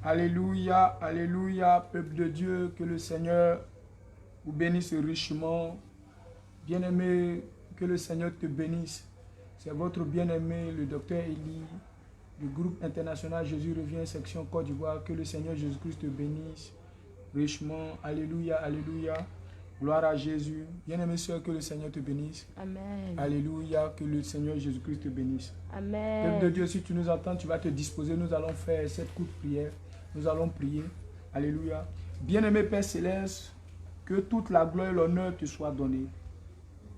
Alléluia, alléluia, peuple de Dieu, que le Seigneur vous bénisse richement. Bien-aimé, que le Seigneur te bénisse. C'est votre bien-aimé, le docteur Eli, du groupe international Jésus revient, section Côte d'Ivoire. Que le Seigneur Jésus-Christ te bénisse richement. Alléluia, alléluia. Gloire à Jésus. Bien-aimé sœur, que le Seigneur te bénisse. Amen. Alléluia, que le Seigneur Jésus-Christ te bénisse. Amen. Peuple de Dieu, si tu nous entends, tu vas te disposer. Nous allons faire cette courte prière. Nous allons prier. Alléluia. Bien-aimé Père Céleste, que toute la gloire et l'honneur te soient donnés.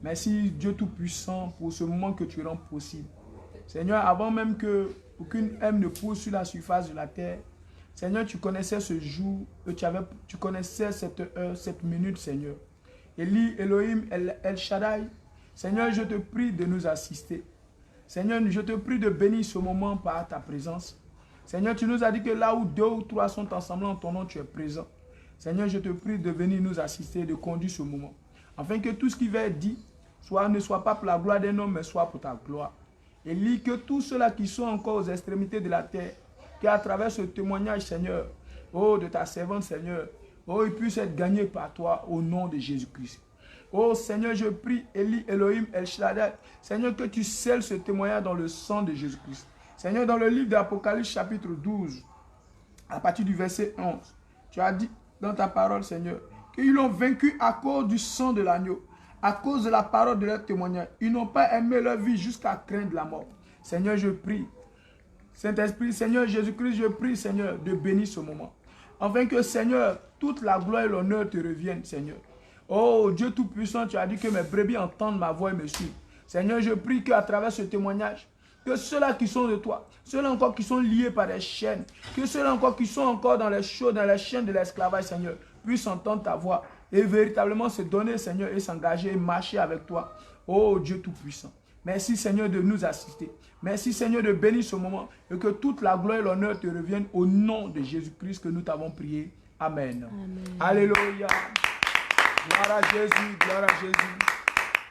Merci Dieu Tout-Puissant pour ce moment que tu rends possible. Seigneur, avant même que aucune ème ne pousse sur la surface de la terre, Seigneur, tu connaissais ce jour, tu connaissais cette heure, cette minute, Seigneur. Eli, Elohim, El Shaddai, Seigneur, je te prie de nous assister. Seigneur, je te prie de bénir ce moment par ta présence. Seigneur, tu nous as dit que là où 2 ou 3 sont ensemble en ton nom, tu es présent. Seigneur, je te prie de venir nous assister, de conduire ce moment. Afin que tout ce qui va être dit ne soit pas pour la gloire d'un homme, mais soit pour ta gloire. Et lis que tous ceux-là qui sont encore aux extrémités de la terre, qu'à travers ce témoignage, Seigneur, oh, de ta servante, Seigneur, oh, ils puissent être gagnés par toi au nom de Jésus-Christ. Oh, Seigneur, je prie, Eli, Elohim, El Shaddai, Seigneur, que tu scelles ce témoignage dans le sang de Jésus-Christ. Seigneur, dans le livre d'Apocalypse, chapitre 12, à partir du verset 11, tu as dit dans ta parole, Seigneur, qu'ils l'ont vaincu à cause du sang de l'agneau, à cause de la parole de leur témoignage. Ils n'ont pas aimé leur vie jusqu'à craindre la mort. Seigneur, je prie. Saint-Esprit, Seigneur Jésus-Christ, je prie, Seigneur, de bénir ce moment. Afin que, Seigneur, toute la gloire et l'honneur te reviennent, Seigneur. Oh, Dieu Tout-Puissant, tu as dit que mes brebis entendent ma voix et me suivent. Seigneur, je prie qu'à travers ce témoignage, que ceux-là qui sont de toi, ceux-là encore qui sont liés par des chaînes, que ceux-là encore qui sont encore dans les chaînes de l'esclavage, Seigneur, puissent entendre ta voix et véritablement se donner, Seigneur, et s'engager et marcher avec toi. Oh Dieu Tout-Puissant. Merci, Seigneur, de nous assister. Merci, Seigneur, de bénir ce moment et que toute la gloire et l'honneur te reviennent au nom de Jésus-Christ que nous t'avons prié. Amen. Amen. Alléluia. Gloire à Jésus, gloire à Jésus.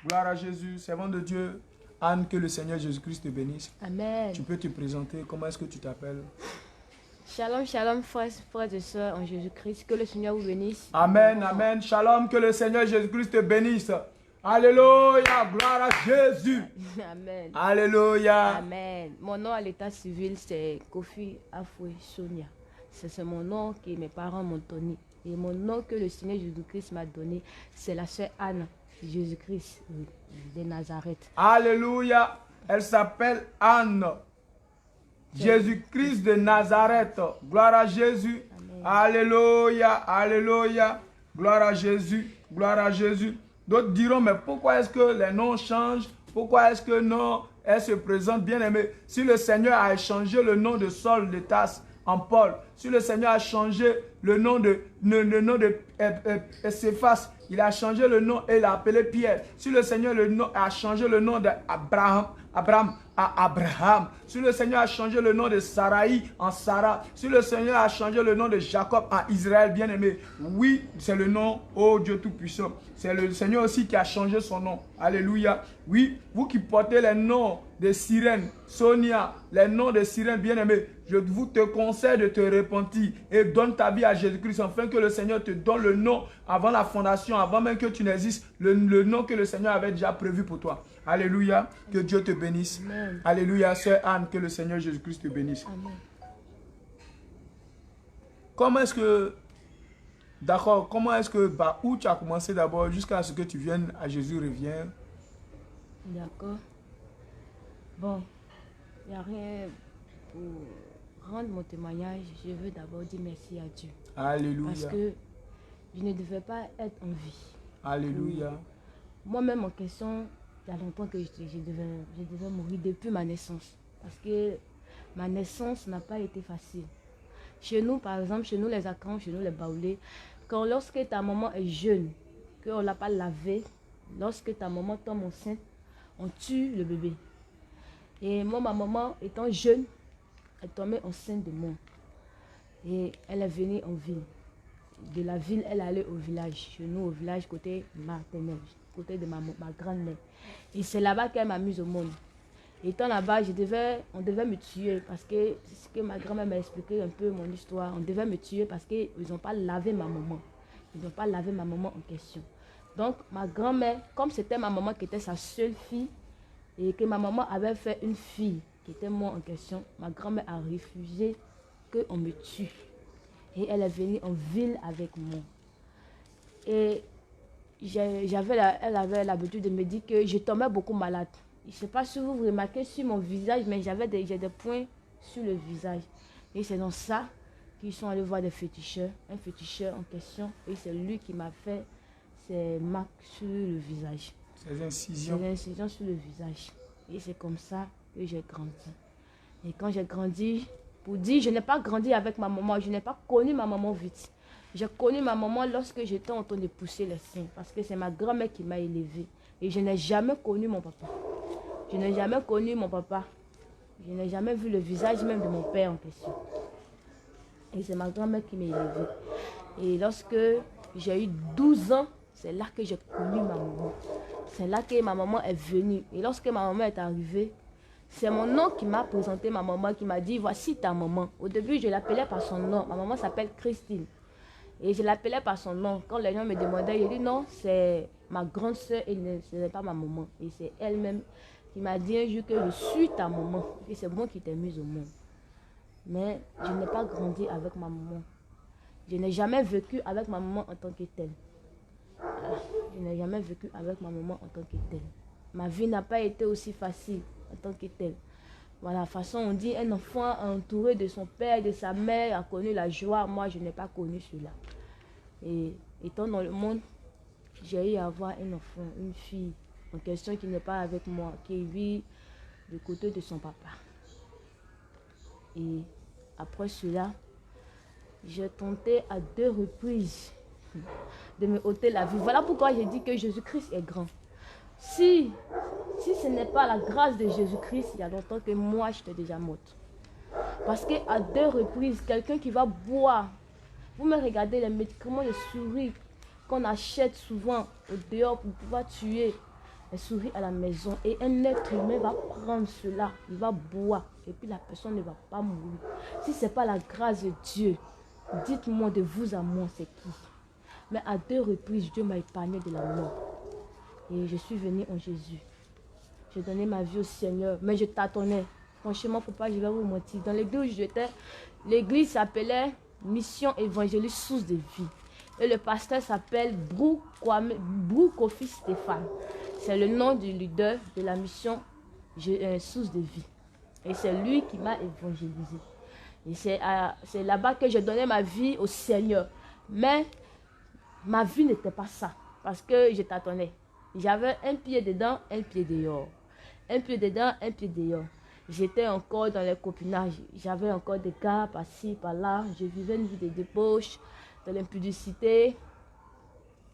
Gloire à Jésus. Servant de Dieu, Anne, que le Seigneur Jésus-Christ te bénisse. Amen. Tu peux te présenter. Comment est-ce que tu t'appelles? Shalom, shalom, frères et sœurs en Jésus-Christ. Que le Seigneur vous bénisse. Amen, amen. Shalom, que le Seigneur Jésus-Christ te bénisse. Alléluia, gloire à Jésus. Amen. Alléluia. Amen. Mon nom à l'état civil, c'est Kofi Afoué Sonia. C'est mon nom que mes parents m'ont donné. Et mon nom que le Seigneur Jésus-Christ m'a donné, c'est la sœur Anne Jésus-Christ de Nazareth. Alléluia. Elle s'appelle Anne. Jésus-Christ de Nazareth. Gloire à Jésus. Amen. Alléluia. Alléluia. Gloire à Jésus. Gloire à Jésus. D'autres diront, mais pourquoi est-ce que les noms changent? Pourquoi est-ce que non, elle se présente bien aimée? Si le Seigneur a changé le nom de Saul de Tarse en Paul, si le Seigneur a changé le nom de Céphas, il a changé le nom et l'a appelé Pierre. Si le Seigneur a changé le nom d'Abraham, Abraham. Si le Seigneur a changé le nom de Saraï en Sarah. Si le Seigneur a changé le nom de Jacob en Israël, bien-aimé. Oui, c'est le nom, oh Dieu Tout-Puissant. C'est le Seigneur aussi qui a changé son nom. Alléluia. Oui, vous qui portez les noms de sirènes, Sonia, les noms de sirènes, bien-aimés, je vous te conseille de te repentir et donne ta vie à Jésus-Christ afin que le Seigneur te donne le nom avant la fondation, avant même que tu n'existes, le nom que le Seigneur avait déjà prévu pour toi. Alléluia, que Dieu te bénisse. Amen. Alléluia, sœur Anne, que le Seigneur Jésus-Christ te bénisse. Amen. Comment est-ce que, d'accord, où tu as commencé d'abord jusqu'à ce que tu viennes à Jésus revient? D'accord. Bon, il n'y a rien pour rendre mon témoignage. Je veux d'abord dire merci à Dieu. Alléluia. Parce que je ne devais pas être en vie. Alléluia. Moi-même en question, il y a longtemps que je devais mourir depuis ma naissance. Parce que ma naissance n'a pas été facile. Chez nous, par exemple, chez nous les Akans, chez nous les Baoulés, lorsque ta maman est jeune, qu'on ne l'a pas lavée, lorsque ta maman tombe enceinte, on tue le bébé. Et moi, ma maman, étant jeune, elle tombait enceinte de moi. Et elle est venue en ville. De la ville, elle allait au village. Chez nous, au village, côté maternel, côté de ma grand-mère. Et c'est là-bas qu'elle m'a mise au monde. Étant là-bas, on devait me tuer parce que c'est ce que ma grand-mère m'a expliqué un peu mon histoire. On devait me tuer parce qu'ils n'ont pas lavé ma maman. Ils n'ont pas lavé ma maman en question. Donc, ma grand-mère, comme c'était ma maman qui était sa seule fille, et que ma maman avait fait une fille qui était moi en question, ma grand-mère a refusé qu'on me tue. Et elle est venue en ville avec moi. Et elle avait l'habitude de me dire que je tombais beaucoup malade. Je ne sais pas si vous remarquez sur mon visage, mais j'ai des points sur le visage. Et c'est dans ça qu'ils sont allés voir des féticheurs, un féticheur en question. Et c'est lui qui m'a fait ces marques sur le visage. Ces incisions. Ces incisions sur le visage. Et c'est comme ça que j'ai grandi. Et quand j'ai grandi, pour dire, je n'ai pas grandi avec ma maman, je n'ai pas connu ma maman vite. J'ai connu ma maman lorsque j'étais en train de pousser les seins, parce que c'est ma grand-mère qui m'a élevée. Et je n'ai jamais connu mon papa. Je n'ai jamais connu mon papa. Je n'ai jamais vu le visage même de mon père en question. Et c'est ma grand-mère qui m'a élevée. Et lorsque j'ai eu 12 ans, c'est là que j'ai connu ma maman. C'est là que ma maman est venue. Et lorsque ma maman est arrivée, c'est mon oncle qui m'a présenté ma maman, qui m'a dit, voici ta maman. Au début, je l'appelais par son nom. Ma maman s'appelle Christine. Et je l'appelais par son nom. Quand les gens me demandaient, je dis non, c'est ma grande soeur et ce n'est pas ma maman. Et c'est elle-même qui m'a dit un jour que je suis ta maman. Et c'est moi qui t'ai mise au monde. Mais je n'ai pas grandi avec ma maman. Je n'ai jamais vécu avec ma maman en tant que telle. Je n'ai jamais vécu avec ma maman en tant que telle. Ma vie n'a pas été aussi facile en tant que telle. Voilà, de toute façon, on dit un enfant entouré de son père et de sa mère a connu la joie. Moi, je n'ai pas connu cela. Et étant dans le monde, j'ai eu à avoir un enfant, une fille en question qui n'est pas avec moi, qui vit du côté de son papa. Et après cela, j'ai tenté à 2 reprises de me ôter la vie. Voilà pourquoi j'ai dit que Jésus-Christ est grand. Si ce n'est pas la grâce de Jésus-Christ, il y a longtemps que moi, j'étais déjà morte. Parce qu'à 2 reprises, quelqu'un qui va boire, vous me regardez les médicaments de souris qu'on achète souvent au dehors pour pouvoir tuer les souris à la maison. Et un être humain va prendre cela, il va boire, et puis la personne ne va pas mourir. Si ce n'est pas la grâce de Dieu, dites-moi de vous à moi, c'est qui? Mais à 2 reprises, Dieu m'a épargné de la mort. Et je suis venue en Jésus. J'ai donné ma vie au Seigneur, mais je tâtonnais. Franchement, faut pas, je vais vous mentir. Dans l'église où j'étais, l'église s'appelait Mission Évangéliste Source de Vie. Et le pasteur s'appelle Brou Kofi Stéphane. C'est le nom du leader de la mission Source de Vie. Et c'est lui qui m'a évangélisé. Et c'est là-bas que j'ai donné ma vie au Seigneur. Mais ma vie n'était pas ça, parce que je tâtonnais. J'avais un pied dedans, un pied dehors. Un pied dedans, un pied dehors. J'étais encore dans les copinages. J'avais encore des gars par-ci, par-là. Je vivais une vie de débauche, de l'impudicité.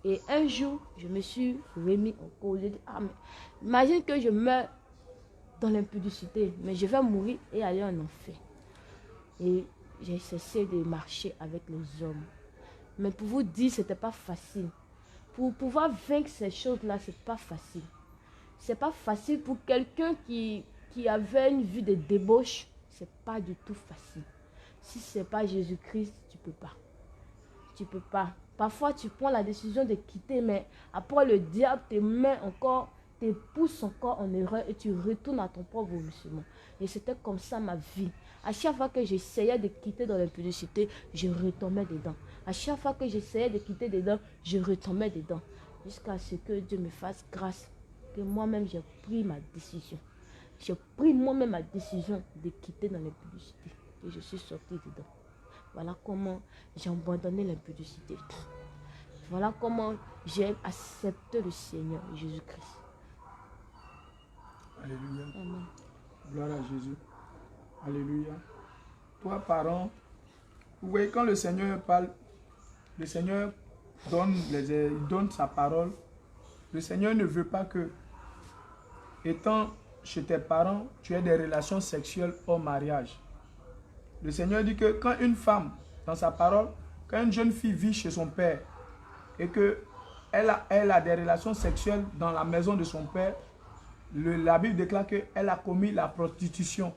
Et un jour, je me suis remis en cause. J'ai dit, ah, mais imagine que je meurs dans l'impudicité, mais je vais mourir et aller en enfer. Et j'ai cessé de marcher avec les hommes. Mais pour vous dire, ce n'était pas facile. Pour pouvoir vaincre ces choses-là, ce n'est pas facile. Ce n'est pas facile pour quelqu'un qui avait une vie de débauche. Ce n'est pas du tout facile. Si ce n'est pas Jésus-Christ, tu ne peux pas. Tu ne peux pas. Parfois, tu prends la décision de quitter, mais après, le diable te met encore, te pousse encore en erreur et tu retournes à ton propre vomissement. Et c'était comme ça ma vie. À chaque fois que j'essayais de quitter dans l'impudicité, je retombais dedans. À chaque fois que j'essayais de quitter dedans, je retombais dedans. Jusqu'à ce que Dieu me fasse grâce, que moi-même j'ai pris ma décision. J'ai pris moi-même ma décision de quitter dans l'impudicité. Et je suis sortie dedans. Voilà comment j'ai abandonné l'impudicité. Voilà comment j'ai accepté le Seigneur Jésus-Christ. Alléluia. Amen. Gloire à Jésus. Alléluia. Toi, parent, vous voyez, quand le Seigneur parle, le Seigneur donne sa parole. Le Seigneur ne veut pas que, étant chez tes parents, tu aies des relations sexuelles hors mariage. Le Seigneur dit que quand une femme, dans sa parole, quand une jeune fille vit chez son père et qu'elle a des relations sexuelles dans la maison de son père, la Bible déclare qu'elle a commis la prostitution.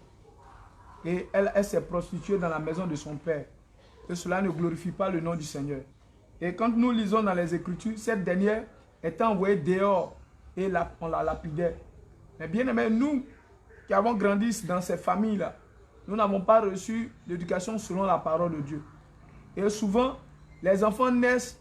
Et elle s'est prostituée dans la maison de son père. Et cela ne glorifie pas le nom du Seigneur. Et quand nous lisons dans les Écritures, cette dernière est envoyée dehors et on la lapidait. Mais bien aimé, nous qui avons grandi dans ces familles-là, nous n'avons pas reçu l'éducation selon la parole de Dieu. Et souvent, les enfants naissent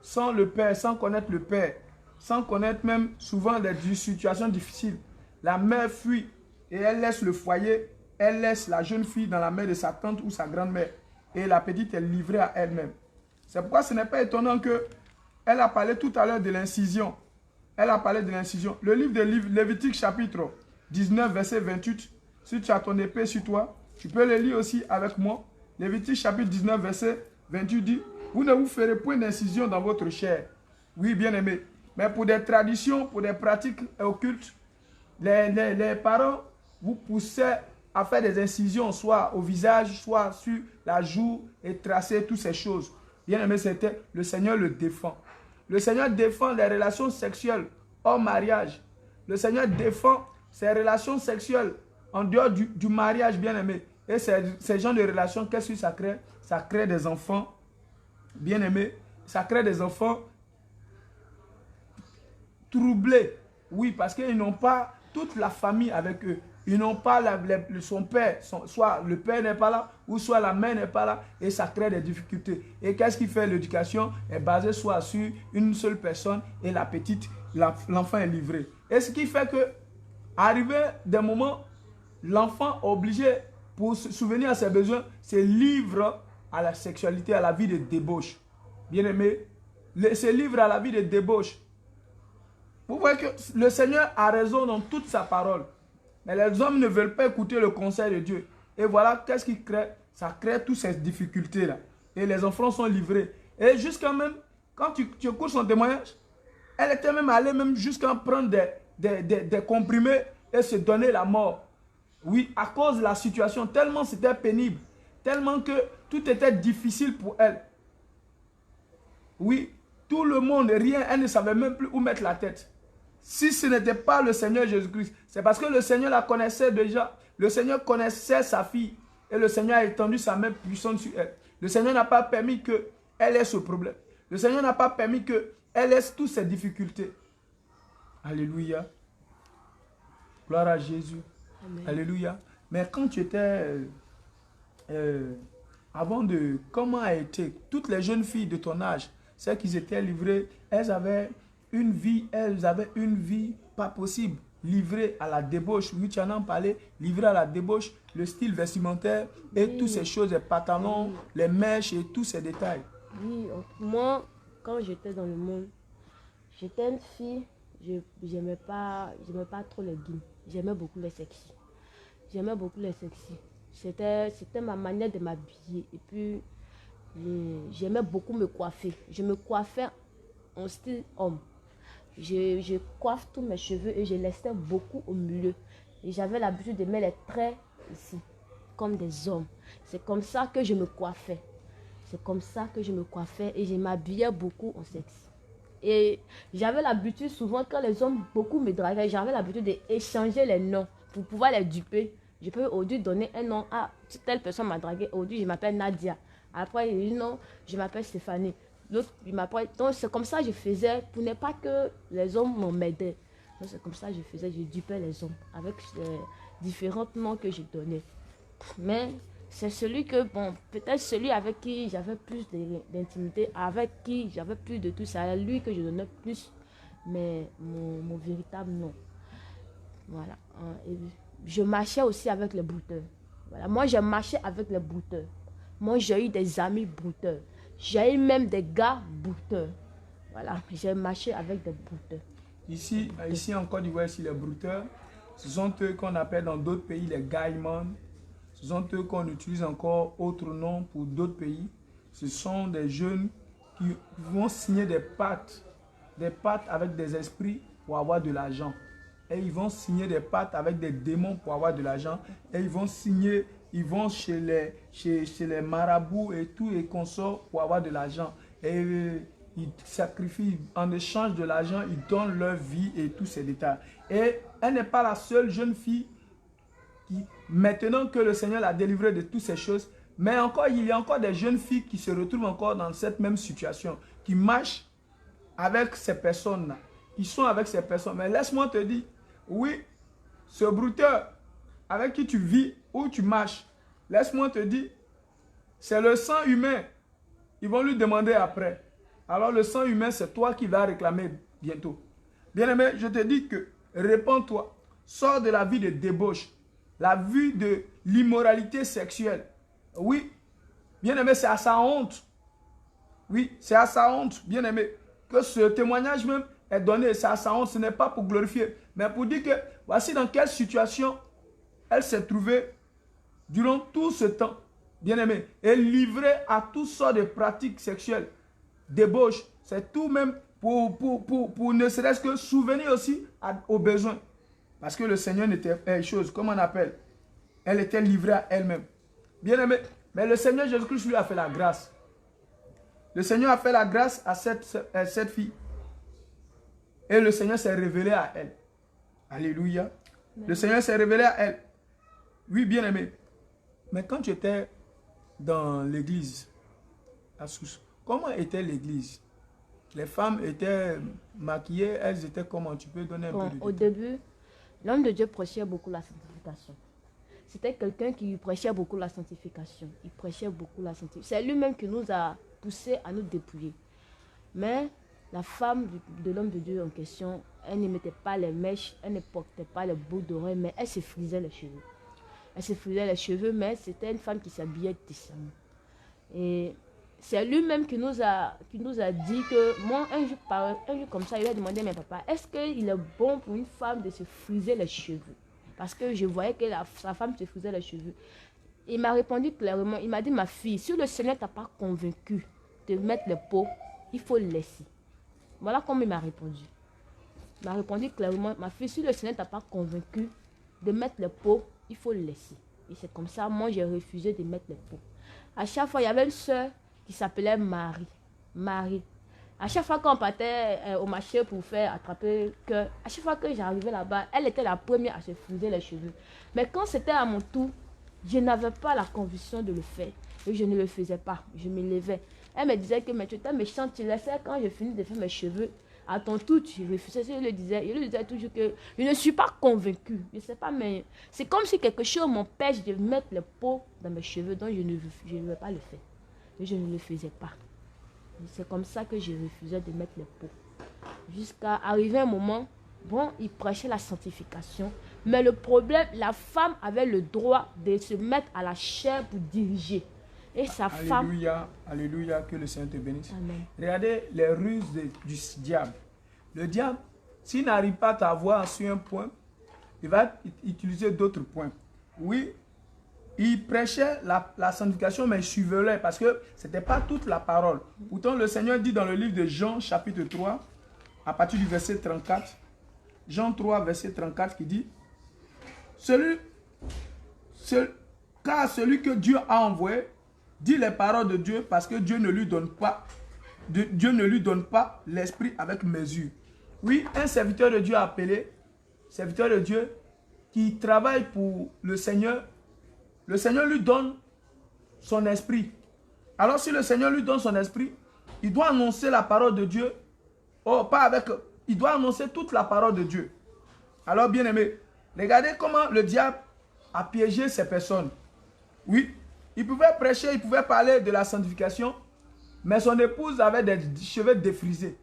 sans le père, sans connaître le père, sans connaître même souvent des situations difficiles. La mère fuit et elle laisse le foyer, elle laisse la jeune fille dans la main de sa tante ou sa grand-mère. Et la petite est livrée à elle-même. C'est pourquoi ce n'est pas étonnant qu'elle a parlé tout à l'heure de l'incision. Elle a parlé de l'incision. Le livre de Lévitique chapitre 19, verset 28. Si tu as ton épée sur toi, tu peux le lire aussi avec moi. Lévitique chapitre 19, verset 28 dit, vous ne vous ferez point d'incision dans votre chair. Oui, bien aimé. Mais pour des traditions, pour des pratiques occultes, les parents vous poussaient à faire des incisions, soit au visage, soit sur la joue, et tracer toutes ces choses. Bien aimé, c'était le Seigneur le défend. Le Seigneur défend les relations sexuelles hors mariage. Le Seigneur défend ces relations sexuelles en dehors du mariage, bien aimé. Et ces genres de relations, qu'est-ce que ça crée? Ça crée des enfants, bien aimés. Ça crée des enfants troublés. Oui, parce qu'ils n'ont pas toute la famille avec eux. Ils n'ont pas son père, soit le père n'est pas là, ou soit la mère n'est pas là, et ça crée des difficultés. Et qu'est-ce qui fait? L'éducation est basée soit sur une seule personne, et la petite, l'enfant est livré. Et ce qui fait que, arrivé des moments, l'enfant est obligé, pour souvenir à ses besoins, se livre à la sexualité, à la vie de débauche. Bien aimé, se livre à la vie de débauche. Vous voyez que le Seigneur a raison dans toute sa parole. Mais les hommes ne veulent pas écouter le conseil de Dieu. Et voilà, qu'est-ce qui crée? Ça crée toutes ces difficultés-là. Et les enfants sont livrés. Et jusqu'à même, quand tu écoutes son témoignage, elle était même allée même jusqu'à prendre des comprimés et se donner la mort. Oui, à cause de la situation, tellement c'était pénible, tellement que tout était difficile pour elle. Oui, tout le monde, rien, elle ne savait même plus où mettre la tête. Si ce n'était pas le Seigneur Jésus-Christ, c'est parce que le Seigneur la connaissait déjà. Le Seigneur connaissait sa fille et le Seigneur a étendu sa main puissante sur elle. Le Seigneur n'a pas permis qu'elle ait ce problème. Le Seigneur n'a pas permis qu'elle ait toutes ces difficultés. Alléluia. Gloire à Jésus. Amen. Alléluia. Mais quand tu étais... comment a été toutes les jeunes filles de ton âge, celles qui étaient livrées, elles avaient une vie pas possible, livrée à la débauche. Oui, tu en as parlé, livrée à la débauche, le style vestimentaire et toutes ces choses, les pantalons, les mèches et tous ces détails. Oui, moi, quand j'étais dans le monde, j'étais une fille, j'aimais pas trop les guides, j'aimais beaucoup les sexy. J'aimais beaucoup les sexy. C'était ma manière de m'habiller. Et puis, j'aimais beaucoup me coiffer. Je me coiffais en style homme. Je coiffe tous mes cheveux et je laissais beaucoup au milieu. Et j'avais l'habitude de mettre les traits ici, comme des hommes. C'est comme ça que je me coiffais. C'est comme ça que je me coiffais et je m'habillais beaucoup en sexe. Et j'avais l'habitude, souvent, quand les hommes beaucoup me draguaient, j'avais l'habitude d'échanger les noms pour pouvoir les duper. Je peux aujourd'hui donner un nom. Ah, telle personne m'a dragué. Aujourd'hui, je m'appelle Nadia. Après, il dit non, je m'appelle Stéphanie. L'autre, il m'appelle. Donc, c'est comme ça que je faisais pour ne pas que les hommes m'aidaient. Donc, c'est comme ça que je faisais. Je dupais les hommes avec différents noms que je donnais. Mais c'est celui que, bon, peut-être celui avec qui j'avais plus d'intimité, avec qui j'avais plus de tout, c'est à lui que je donnais plus. Mais mon véritable nom. Voilà. Et je marchais aussi avec les brouteurs. Voilà. Moi, je marchais avec les brouteurs. Moi, j'ai eu des amis brouteurs. J'ai eu même des gars brouteurs. Voilà, j'ai marché avec des brouteurs. Ici en Côte d'Ivoire, ici, les brouteurs, ce sont eux qu'on appelle dans d'autres pays les gaïmans. Ce sont eux qu'on utilise encore autre nom pour d'autres pays. Ce sont des jeunes qui vont signer des pactes avec des esprits pour avoir de l'argent. Et ils vont signer des pactes avec des démons pour avoir de l'argent. Et ils vont chez les marabouts et tout et consorts pour avoir de l'argent. Et ils sacrifient en échange de l'argent, ils donnent leur vie et tous ces détails. Et elle n'est pas la seule jeune fille qui, maintenant que le Seigneur l'a délivrée de toutes ces choses, mais encore, il y a encore des jeunes filles qui se retrouvent encore dans cette même situation, qui marchent avec ces personnes-là, qui sont avec ces personnes. Mais laisse-moi te dire, oui, ce brouteur avec qui tu vis, où tu marches, laisse-moi te dire, c'est le sang humain. Ils vont lui demander après. Alors le sang humain, c'est toi qui vas réclamer bientôt. Bien-aimé, je te dis que répands-toi, sors de la vie de débauche, la vie de l'immoralité sexuelle. Oui, bien-aimé, c'est à sa honte. Oui, c'est à sa honte, bien-aimé, que ce témoignage même est donné. C'est à sa honte, ce n'est pas pour glorifier, mais pour dire que voici dans quelle situation elle s'est trouvée durant tout ce temps, bien-aimé, et livrée à toutes sortes de pratiques sexuelles, débauche. C'est tout même pour ne serait-ce que souvenir aussi aux besoins. Parce que le Seigneur n'était chose, comment on appelle, elle était livrée à elle-même. Bien-aimé, mais le Seigneur Jésus-Christ lui a fait la grâce. Le Seigneur a fait la grâce à cette fille. Et le Seigneur s'est révélé à elle. Alléluia. Le Seigneur s'est révélé à elle. Oui, bien-aimé. Mais quand tu étais dans l'église, à Sousse, comment était l'église? Les femmes étaient maquillées, elles étaient comment? Tu peux donner un peu de détails? Au début, l'homme de Dieu prêchait beaucoup la sanctification. C'était quelqu'un qui prêchait beaucoup la sanctification. Il prêchait beaucoup la sanctification. C'est lui-même qui nous a poussés à nous dépouiller. Mais la femme de l'homme de Dieu en question, elle ne mettait pas les mèches, elle ne portait pas les boucles d'oreilles, mais elle se frisait les cheveux. Elle se frisait les cheveux, mais c'était une femme qui s'habillait décemment. Et c'est lui-même qui nous a dit que, moi, un jour comme ça, il a demandé à mon papa, est-ce qu'il est bon pour une femme de se friser les cheveux? Parce que je voyais que sa femme se frisait les cheveux. Il m'a répondu clairement, il m'a dit, ma fille, si le Seigneur ne t'a pas convaincu de mettre les peaux, il faut le laisser. Voilà comment il m'a répondu. Il m'a répondu clairement, ma fille, si le Seigneur ne t'a pas convaincu de mettre les peaux, il faut le laisser. Et c'est comme ça, moi, j'ai refusé de mettre les peaux. À chaque fois, il y avait une soeur qui s'appelait Marie. Marie. À chaque fois qu'on partait au marché pour faire attraper cœur, à chaque fois que j'arrivais là-bas, elle était la première à se friser les cheveux. Mais quand c'était à mon tour, je n'avais pas la conviction de le faire. Et je ne le faisais pas. Je me levais. Elle me disait que mais tu étais méchante, tu laissais quand je finis de faire mes cheveux. À ton tour, tu refusais. Je lui disais toujours que je ne suis pas convaincue. Je ne sais pas, mais c'est comme si quelque chose m'empêche de mettre les peaux dans mes cheveux, donc je ne vais pas le faire. Et je ne le faisais pas. C'est comme ça que je refusais de mettre les peaux. Jusqu'à arriver un moment, bon, il prêchait la sanctification. Mais le problème, la femme avait le droit de se mettre à la chair pour diriger. Et sa femme... Alléluia, alléluia, que le Seigneur te bénisse. Amen. Regardez les ruses du diable. Le diable, s'il n'arrive pas à t'avoir sur un point, il va utiliser d'autres points. Oui, il prêchait la sanctification, mais il suivait parce que ce n'était pas toute la parole. Pourtant, le Seigneur dit dans le livre de Jean, chapitre 3, à partir du verset 34, Jean 3, verset 34, qui dit, car celui que Dieu a envoyé dit les paroles de Dieu parce que Dieu ne lui donne pas l'esprit avec mesure. Oui, un serviteur de Dieu appelé, serviteur de Dieu qui travaille pour le Seigneur lui donne son esprit. Alors si le Seigneur lui donne son esprit, il doit annoncer la parole de Dieu. Il doit annoncer toute la parole de Dieu. Alors bien aimé, regardez comment le diable a piégé ces personnes. Oui, il pouvait prêcher, il pouvait parler de la sanctification, mais son épouse avait des cheveux défrisés.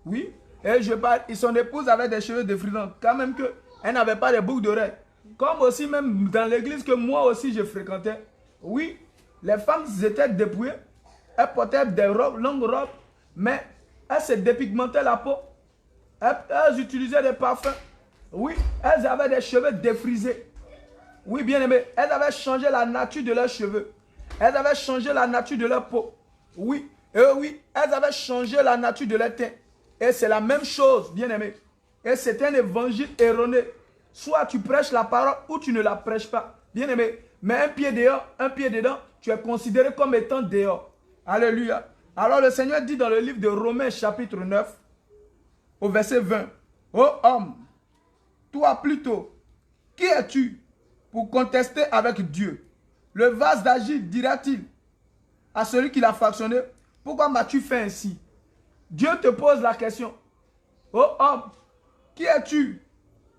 Oui, et son épouse avait des cheveux défrisés, quand même qu'elle n'avait pas de boucles d'oreilles. Comme aussi même dans l'église que moi aussi je fréquentais, oui, les femmes étaient dépouillées, elles portaient des longues robes, mais elles se dépigmentaient la peau, elles utilisaient des parfums, oui, elles avaient des cheveux défrisés. Oui, bien aimé, elles avaient changé la nature de leurs cheveux, elles avaient changé la nature de leur peau, oui, elles avaient changé la nature de leur teint, et c'est la même chose, bien aimé, et c'est un évangile erroné. Soit tu prêches la parole ou tu ne la prêches pas. Bien aimé. Mais un pied dehors, un pied dedans, tu es considéré comme étant dehors. Alléluia. Alors le Seigneur dit dans le livre de Romains chapitre 9, au verset 20, « Ô homme, toi plutôt, qui es-tu pour contester avec Dieu? Le vase d'Agile dira-t-il à celui qui l'a fractionné, pourquoi m'as-tu fait ainsi? Dieu te pose la question. Ô homme, qui es-tu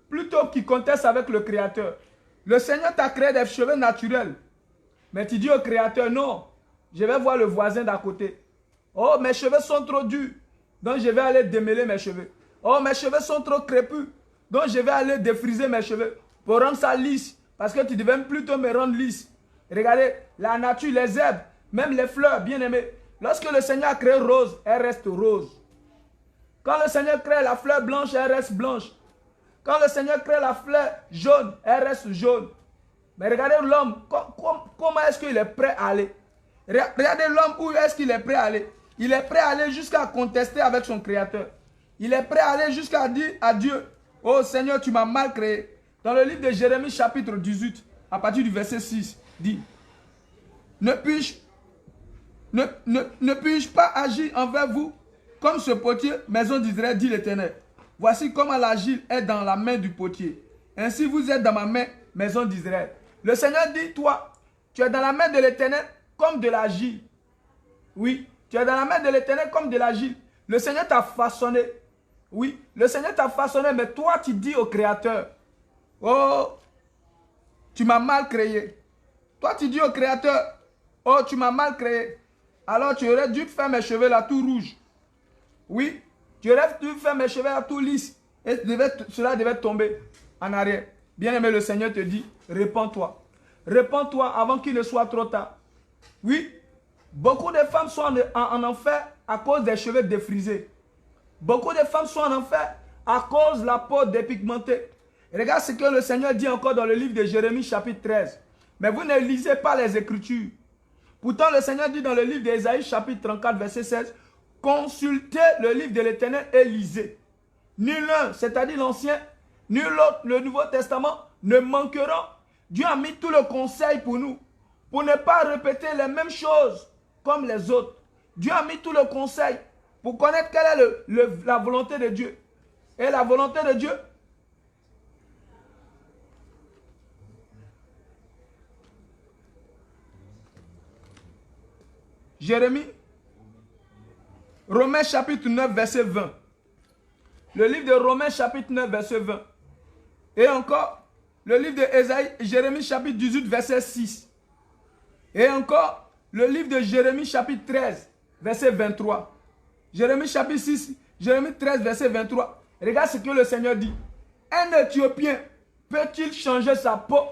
plutôt qui conteste avec le Créateur? Le Seigneur t'a créé des cheveux naturels. Mais tu dis au Créateur, non, je vais voir le voisin d'à côté. Oh, mes cheveux sont trop durs, donc je vais aller démêler mes cheveux. Oh, mes cheveux sont trop crépus, donc je vais aller défriser mes cheveux pour rendre ça lisse. Parce que tu devais plutôt me rendre lisse. Regardez, la nature, les herbes, même les fleurs, bien aimées. Lorsque le Seigneur a créé rose, elle reste rose. Quand le Seigneur crée la fleur blanche, elle reste blanche. Quand le Seigneur crée la fleur jaune, elle reste jaune. Mais regardez l'homme, comment est-ce qu'il est prêt à aller? Regardez l'homme, où est-ce qu'il est prêt à aller? Il est prêt à aller jusqu'à contester avec son Créateur. Il est prêt à aller jusqu'à dire à Dieu, oh Seigneur, tu m'as mal créé. Dans le livre de Jérémie chapitre 18, à partir du verset 6, dit, ne puis-je pas agir envers vous comme ce potier, maison d'Israël, dit l'Éternel. Voici comment l'argile est dans la main du potier. Ainsi vous êtes dans ma main, maison d'Israël. Le Seigneur dit, toi, tu es dans la main de l'Éternel comme de l'argile. Oui, tu es dans la main de l'Éternel comme de l'argile. Le Seigneur t'a façonné. Oui, le Seigneur t'a façonné, mais toi tu dis au Créateur, oh, tu m'as mal créé. Toi tu dis au Créateur, oh, tu m'as mal créé. Alors tu aurais dû faire mes cheveux là tout rouges. Oui, tu aurais dû faire mes cheveux là tout lisses. Et cela devait tomber en arrière. Bien-aimé, le Seigneur te dit, répands-toi. Répands-toi avant qu'il ne soit trop tard. Oui, beaucoup de femmes sont en enfer à cause des cheveux défrisés. Beaucoup de femmes sont en enfer à cause de la peau dépigmentée. Regarde ce que le Seigneur dit encore dans le livre de Jérémie chapitre 13. Mais vous ne lisez pas les Écritures. Pourtant le Seigneur dit dans le livre d'Ésaïe chapitre 34 verset 16, consultez le livre de l'Éternel et lisez. Nul l'un, c'est-à-dire l'Ancien, nul l'autre, le Nouveau Testament, ne manqueront. Dieu a mis tout le conseil pour nous, pour ne pas répéter les mêmes choses comme les autres. Dieu a mis tout le conseil pour connaître quelle est la volonté de Dieu. Et la volonté de Dieu, Jérémie, Romains chapitre 9 verset 20. Le livre de Romains chapitre 9 verset 20. Et encore, le livre de Ésaïe, Jérémie chapitre 18 verset 6. Et encore, le livre de Jérémie chapitre 13 verset 23. Jérémie chapitre 6, Jérémie 13 verset 23. Regarde ce que le Seigneur dit. Un Éthiopien peut-il changer sa peau?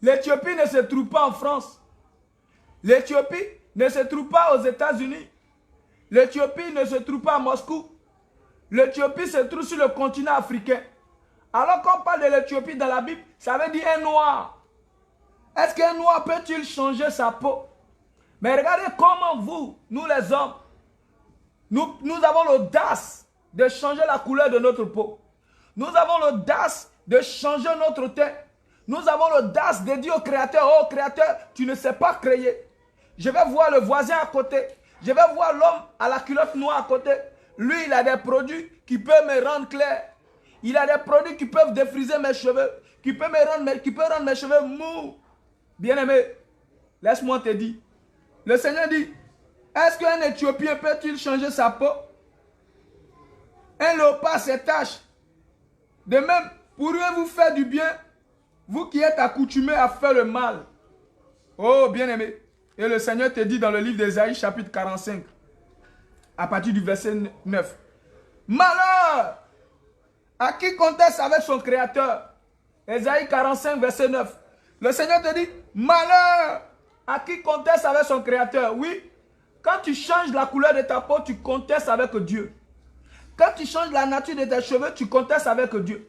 L'Éthiopie ne se trouve pas en France. L'Éthiopie ne se trouve pas aux États-Unis. L'Éthiopie ne se trouve pas à Moscou. L'Éthiopie se trouve sur le continent africain. Alors qu'on parle de l'Éthiopie dans la Bible, ça veut dire un noir. Est-ce qu'un noir peut-il changer sa peau? Mais regardez comment vous, nous les hommes, nous avons l'audace de changer la couleur de notre peau. Nous avons l'audace de changer notre teint. Nous avons l'audace de dire au Créateur, oh Créateur, tu ne sais pas créer. Je vais voir le voisin à côté. Je vais voir l'homme à la culotte noire à côté. Lui, il a des produits qui peuvent me rendre clair. Il a des produits qui peuvent défriser mes cheveux, qui peuvent rendre mes cheveux mous. Bien-aimé, laisse-moi te dire. Le Seigneur dit, est-ce qu'un Éthiopien peut-il changer sa peau? Un léopard ses taches. De même, pourriez-vous faire du bien, vous qui êtes accoutumés à faire le mal? Oh, bien-aimé. Et le Seigneur te dit dans le livre d'Ésaïe, chapitre 45, à partir du verset 9. Malheur à qui conteste avec son Créateur. Ésaïe 45, verset 9. Le Seigneur te dit, malheur à qui conteste avec son Créateur. Oui, quand tu changes la couleur de ta peau, tu contestes avec Dieu. Quand tu changes la nature de tes cheveux, tu contestes avec Dieu.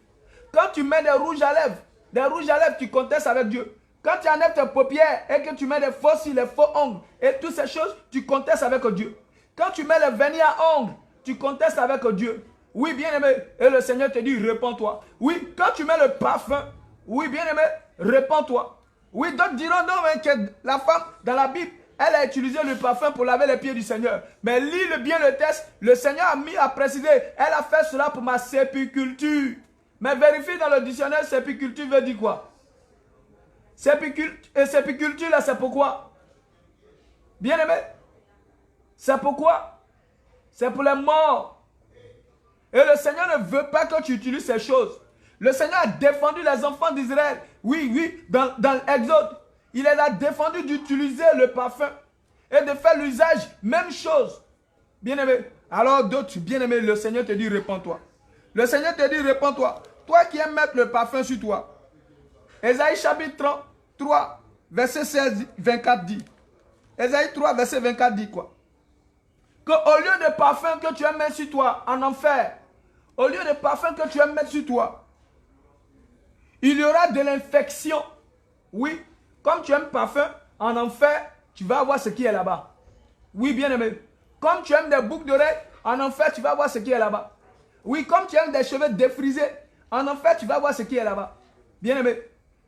Quand tu mets des rouges à lèvres, tu contestes avec Dieu. Quand tu enlèves tes paupières et que tu mets des faux cils, les faux ongles et toutes ces choses, tu contestes avec Dieu. Quand tu mets le vernis à ongles, tu contestes avec Dieu. Oui, bien-aimé, et le Seigneur te dit, répands-toi. Oui, quand tu mets le parfum, oui, bien-aimé, répands-toi. Oui, d'autres diront, non, mais que la femme, dans la Bible, elle a utilisé le parfum pour laver les pieds du Seigneur. Mais lis bien le texte. Le Seigneur a mis à préciser, elle a fait cela pour ma sépulture. Mais vérifie dans le dictionnaire, sépulture veut dire quoi? Sépulture là, c'est pourquoi? Bien aimé, c'est pourquoi? C'est pour les morts. Et le Seigneur ne veut pas que tu utilises ces choses. Le Seigneur a défendu les enfants d'Israël. Oui, dans l'Exode. Il les a défendus d'utiliser le parfum et de faire l'usage, même chose. Bien-aimé. Alors d'autres, bien-aimé, le Seigneur te dit, répands-toi. Le Seigneur te dit, répands-toi. Toi qui aimes mettre le parfum sur toi. Ésaïe chapitre 33, verset 16, 24 dit. Ésaïe 3, verset 24 dit quoi? Que au lieu de parfum que tu aimes mettre sur toi en enfer, au lieu de parfum que tu aimes mettre sur toi, il y aura de l'infection. Oui, comme tu aimes parfum, en enfer, tu vas voir ce qui est là-bas. Oui, bien aimé. Comme tu aimes des boucles d'oreilles, en enfer, tu vas voir ce qui est là-bas. Oui, comme tu aimes des cheveux défrisés, en enfer, tu vas voir ce qui est là-bas. Bien aimé.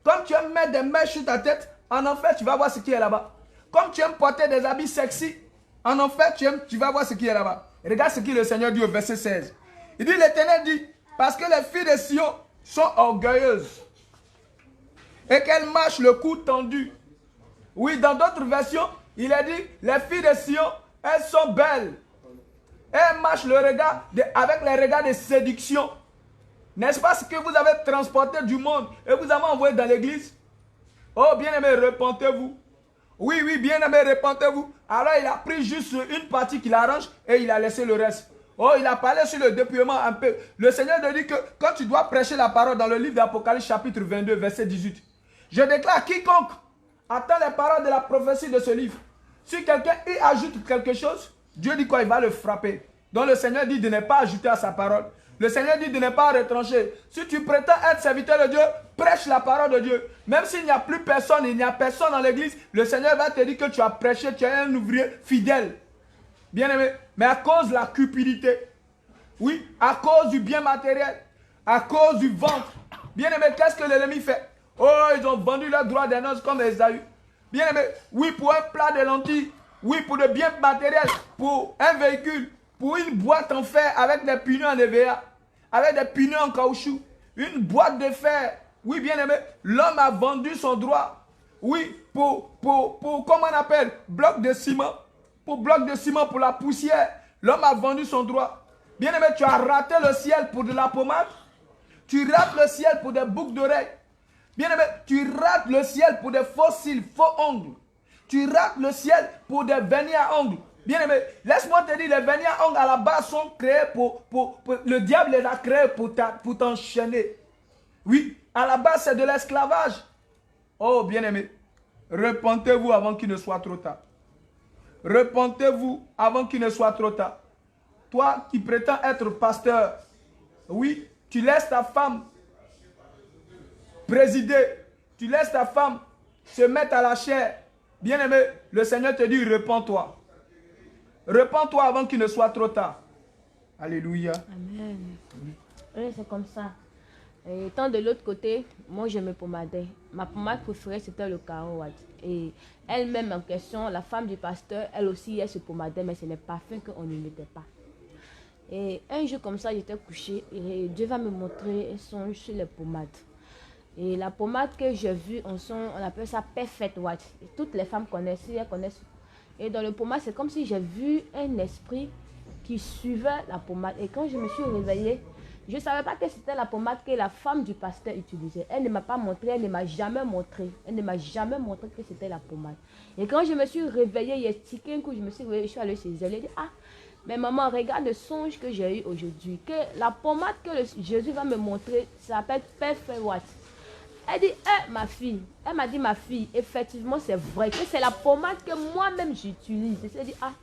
Comme tu aimes mettre des mèches sur ta tête, en enfer, tu vas voir ce qui est là-bas. Comme tu aimes porter des habits sexy, en enfer, tu vas voir ce qui est là-bas. Regarde ce que le Seigneur dit au verset 16. Il dit, l'Éternel dit, parce que les filles de Sion sont orgueilleuses et qu'elles marchent le cou tendu. Oui, dans d'autres versions, il a dit, les filles de Sion, elles sont belles. Elles marchent avec les regards de séduction. N'est-ce pas ce que vous avez transporté du monde et vous avez envoyé dans l'église? Oh, bien-aimé, repentez-vous. Oui, bien-aimé, repentez-vous. Alors, il a pris juste une partie qu'il arrange et il a laissé le reste. Oh, il a parlé sur le dépouillement un peu. Le Seigneur te dit que quand tu dois prêcher la parole dans le livre d'Apocalypse chapitre 22, verset 18, je déclare quiconque attend les paroles de la prophétie de ce livre. Si quelqu'un y ajoute quelque chose, Dieu dit quoi? Il va le frapper. Donc le Seigneur dit de ne pas ajouter à sa parole. Le Seigneur dit de ne pas retrancher. Si tu prétends être serviteur de Dieu, prêche la parole de Dieu. Même s'il n'y a plus personne, il n'y a personne dans l'église, le Seigneur va te dire que tu as prêché, tu es un ouvrier fidèle. Bien aimé. Mais à cause de la cupidité, oui, à cause du bien matériel, à cause du ventre, bien aimé, qu'est-ce que l'ennemi fait? Oh, ils ont vendu leur droit des noces comme Esaü. Bien aimé, oui, pour un plat de lentilles, oui, pour le bien matériel, pour un véhicule, pour une boîte en fer avec des pneus en EVA, avec des pneus en caoutchouc, une boîte de fer. Oui, bien aimé, l'homme a vendu son droit. Oui, pour comment on appelle, bloc de ciment. Pour bloc de ciment, pour la poussière. L'homme a vendu son droit. Bien aimé, tu as raté le ciel pour de la pommade. Tu rates le ciel pour des boucles d'oreilles. Bien aimé, tu rates le ciel pour des faux cils, faux ongles. Tu rates le ciel pour des vernis à ongles. Bien aimé, laisse-moi te dire, les vernis à ongles à la base sont créés le diable les a créés pour t'enchaîner. Oui, à la base c'est de l'esclavage. Oh bien aimé, repentez-vous avant qu'il ne soit trop tard. Repentez-vous avant qu'il ne soit trop tard. Toi qui prétends être pasteur, oui, tu laisses ta femme présider, tu laisses ta femme se mettre à la chair. Bien aimé, le Seigneur te dit, repens-toi. Repens-toi avant qu'il ne soit trop tard. Alléluia. Amen. Oui, c'est comme ça. Et étant de l'autre côté, moi je me pommadais. Ma pommade préférée c'était le Caro White. Et elle-même en question, la femme du pasteur, elle aussi elle se pommadait, mais ce n'est pas parfum qu'on ne mettait pas. Et un jour comme ça, j'étais couchée et Dieu va me montrer un songe sur les pommades. Et la pommade que j'ai vue, on appelle ça Perfect White. Et toutes les femmes connaissent, elles connaissent. Et dans le pommade, c'est comme si j'ai vu un esprit qui suivait la pommade. Et quand je me suis réveillée, je ne savais pas que c'était la pommade que la femme du pasteur utilisait. Elle ne m'a pas montré, elle ne m'a jamais montré. Elle ne m'a jamais montré que c'était la pommade. Et quand je me suis réveillée, il y a tiqué un coup, je me suis réveillée, je suis allée chez elle. Elle dit, ah, mais maman, regarde le songe que j'ai eu aujourd'hui. Que la pommade que Jésus va me montrer, ça s'appelle Perfect White. Elle dit, ma fille, elle m'a dit, ma fille, effectivement, c'est vrai que c'est la pommade que moi-même j'utilise. Elle dit, ah,